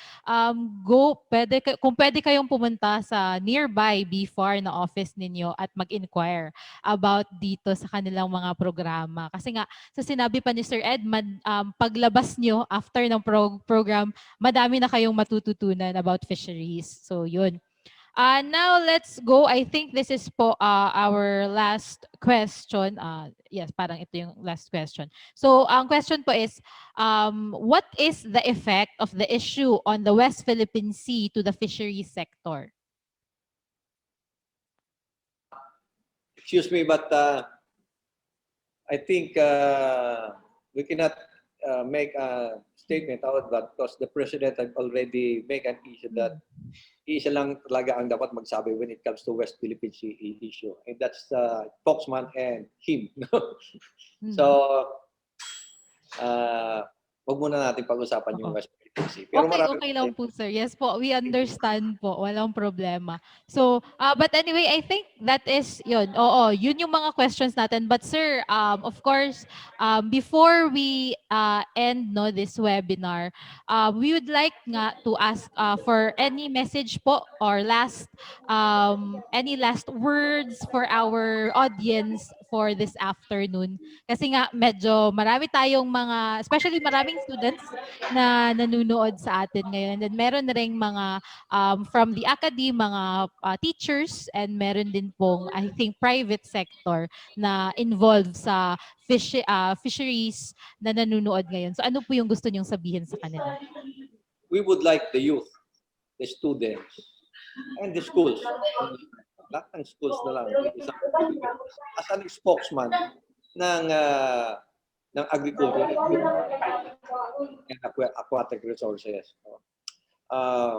kung pwede kayong pumunta sa nearby BFAR na office ninyo at mag-inquire about dito sa kanilang mga programa. Kasi nga, sa sinabi pa ni Sir Ed, paglabas nyo after ng program, madami na kayong matututunan about fisheries. So yun. Now let's go. I think this is po our last question. Yes, parang ito yung last question. So ang question po is, what is the effect of the issue on the West Philippine Sea to the fisheries sector?
Excuse me, but I think we cannot make a statement out of that because the president had already made an issue that isa lang talaga ang dapat magsabi when it comes to West Philippine Sea issue. And that's spokesman and him. So, wag muna natin pag-usapan yung West Philippine Sea. Pero
Okay lang po, sir. Yes po, we understand po. Walang problema. So, but anyway, I think that is yun. Oo, yun yung mga questions natin. But sir, of course, before we end this webinar, we would like nga to ask for any message po or any last words for our audience for this afternoon. Kasi nga medyo marami tayong especially maraming students na nanonood sa atin ngayon. And then meron na ring mga from the academy, mga teachers, and meron din pong, I think, private sector na involved sa fisheries na nanonood ngayon. So ano po yung gusto niyong sabihin sa kanila?
we would like the youth, the students, and the schools. Lahat ng schools na lang. As an spokesman ng agriculture and aquatic resources.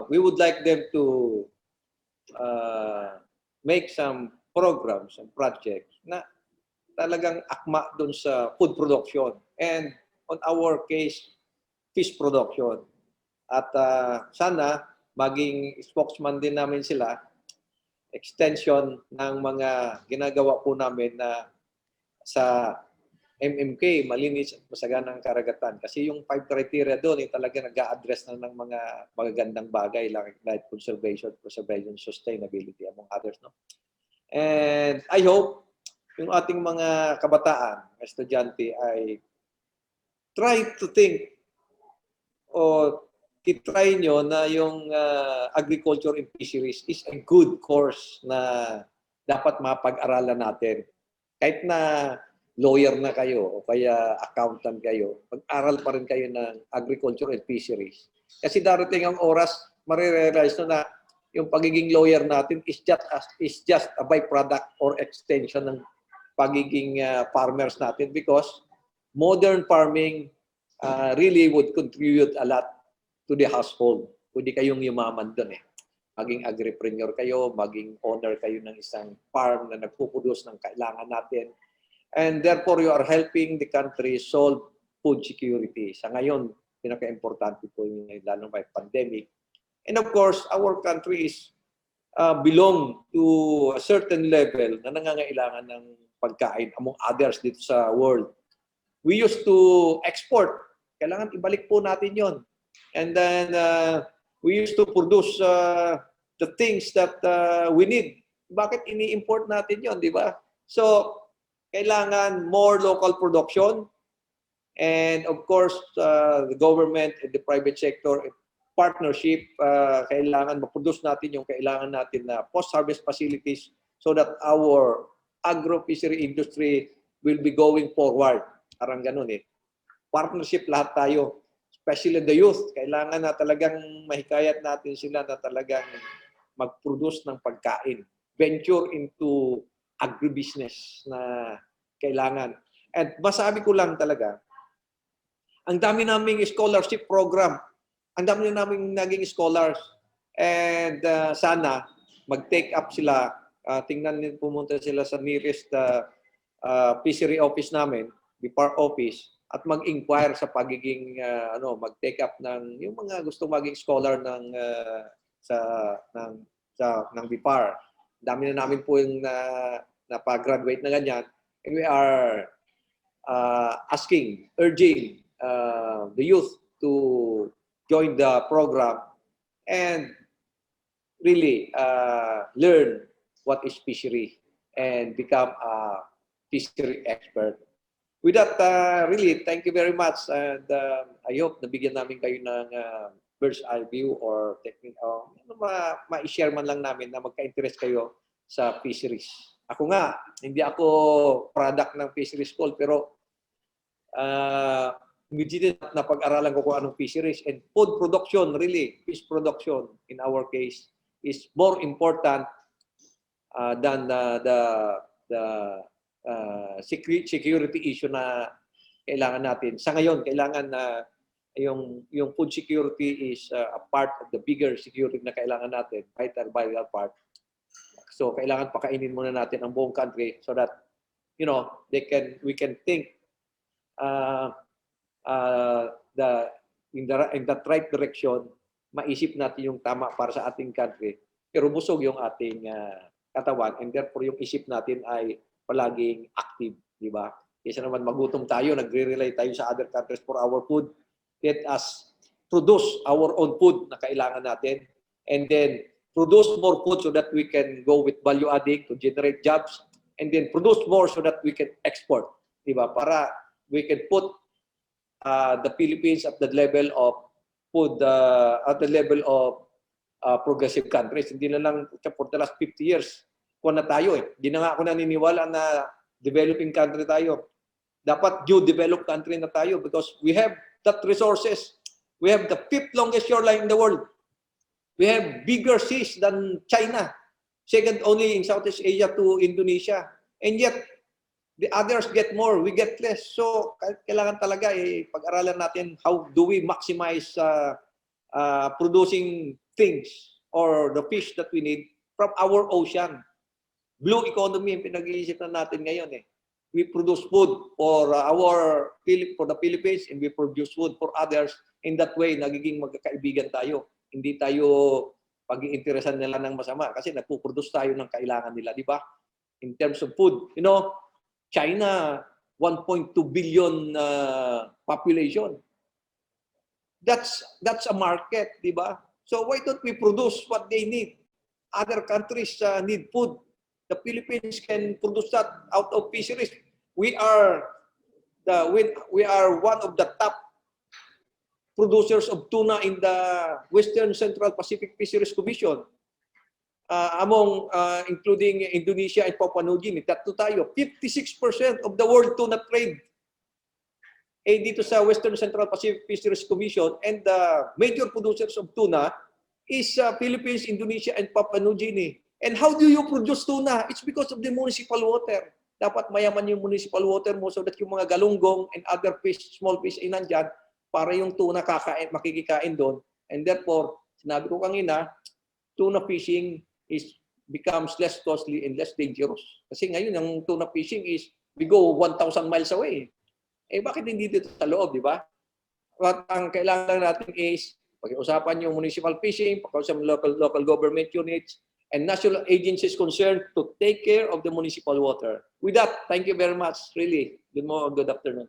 We would like them to make some programs and projects na talagang akma doon sa food production and on our case, fish production. At sana maging spokesman din namin sila, extension ng mga ginagawa po namin na sa MMK, malinis at masaganang karagatan. Kasi yung 5 criteria doon ay talaga nag-a-address na ng mga magagandang bagay like conservation, preservation, sustainability, among others. No? And I hope yung ating mga kabataan, estudyante ay try to think o titry nyo na yung agriculture and fisheries is a good course na dapat mapag-aralan natin. Kahit na lawyer na kayo o kaya accountant kayo, mag-aral pa rin kayo ng agriculture and fisheries. Kasi darating ang oras, marirealize na yung pagiging lawyer natin is just a byproduct or extension ng pagiging farmers natin because modern farming really would contribute a lot to the household. Pwede kayong yumaman doon eh. Maging agripreneur kayo, maging owner kayo ng isang farm na nagpuproduce ng kailangan natin. And therefore, you are helping the country solve food security. Sa ngayon, pinaka-importante po yung lalo may pandemic. And of course, our country is belong to a certain level na nangangailangan ng pagkain among others dito sa world. We used to export. Kailangan ibalik po natin yon. And then we used to produce the things that we need. Bakit ini-import natin yon, di ba? So, kailangan more local production. And of course, the government and the private sector partnership, kailangan maproduce natin yung kailangan natin na post-harvest facilities so that our agro-fishery industry will be going forward. Parang ganun eh. Partnership lahat tayo. Especially the youth. Kailangan na talagang mahikayat natin sila na talagang mag-produce ng pagkain. Venture into agribusiness na kailangan. And masabi ko lang talaga, ang dami naming scholarship program. Ang dami naming naging scholars. And sana mag-take up sila. Tingnan din pumunta sila sa nearest fishery office namin, BFAR office. at mag-inquire sa pagiging mag-take up ng yung mga gusto maging scholar ng ng BFAR. Dami na namin po yung na-graduate na ganyan. And we are urging the youth to join the program and really learn what is fishery and become a fishery expert. With that, really, thank you very much. And I hope nabigyan namin kayo ng bird's eye view or technique. Ma-share man lang namin na magka-interest kayo sa fisheries. Ako nga, hindi ako product ng fisheries school, pero immediately na pag-aralan ko kung anong fisheries. And food production, really, fish production, in our case, is more important than the security issue na kailangan natin. Sa ngayon, kailangan na yung food security is a part of the bigger security na kailangan natin, vital part. So kailangan pakainin muna natin ang buong country so that we can think in the right direction, maisip natin yung tama para sa ating country. Pero busog yung ating katawan, and therefore yung isip natin ay palaging active, di ba? Kasi naman magutom tayo, nagre-rely tayo sa other countries for our food. Let us produce our own food na kailangan natin, and then produce more food so that we can go with value adding to generate jobs, and then produce more so that we can export, di ba? Para we can put the Philippines at the level of food, at the level of progressive countries. Hindi na lang for the last 50 years kung na tayo Hindi na nga ako naniniwala na developing country tayo. Dapat new developed country na tayo because we have that resources. We have the 5th longest shoreline in the world. We have bigger seas than China. Second only in Southeast Asia to Indonesia. And yet, the others get more, we get less. So, kailangan talaga pag-aralan natin how do we maximize producing things or the fish that we need from our ocean. Blue economy ang pinag-iisip na natin ngayon We produce food for the Philippines and we produce food for others. In that way, nagiging magkakaibigan tayo. Hindi tayo pag-iinteresan nila ng masama kasi nagpo-produce tayo ng kailangan nila, di ba? In terms of food, China 1.2 billion population. That's a market, di ba? So why don't we produce what they need? Other countries need food. The Philippines can produce that out of fisheries. We are one of the top producers of tuna in the Western Central Pacific Fisheries Commission. Including Indonesia and Papua New Guinea, tatlo tayo. 56% of the world tuna trade dito sa Western Central Pacific Fisheries Commission, and the major producers of tuna is Philippines, Indonesia, and Papua New Guinea. And how do you produce tuna? It's because of the municipal water. Dapat mayaman yung municipal water mo so that yung mga galunggong and other fish, small fish ay nandyan para yung tuna makikikain doon. And therefore, sinabi ko kanina, tuna fishing becomes less costly and less dangerous. Kasi ngayon, ang tuna fishing is we go 1,000 miles away. Bakit hindi dito sa loob, di ba? What ang kailangan natin is pag-usapan yung municipal fishing, pag-usapan local government units, and national agencies concerned to take care of the municipal water. With that, thank you very much. Really, good afternoon.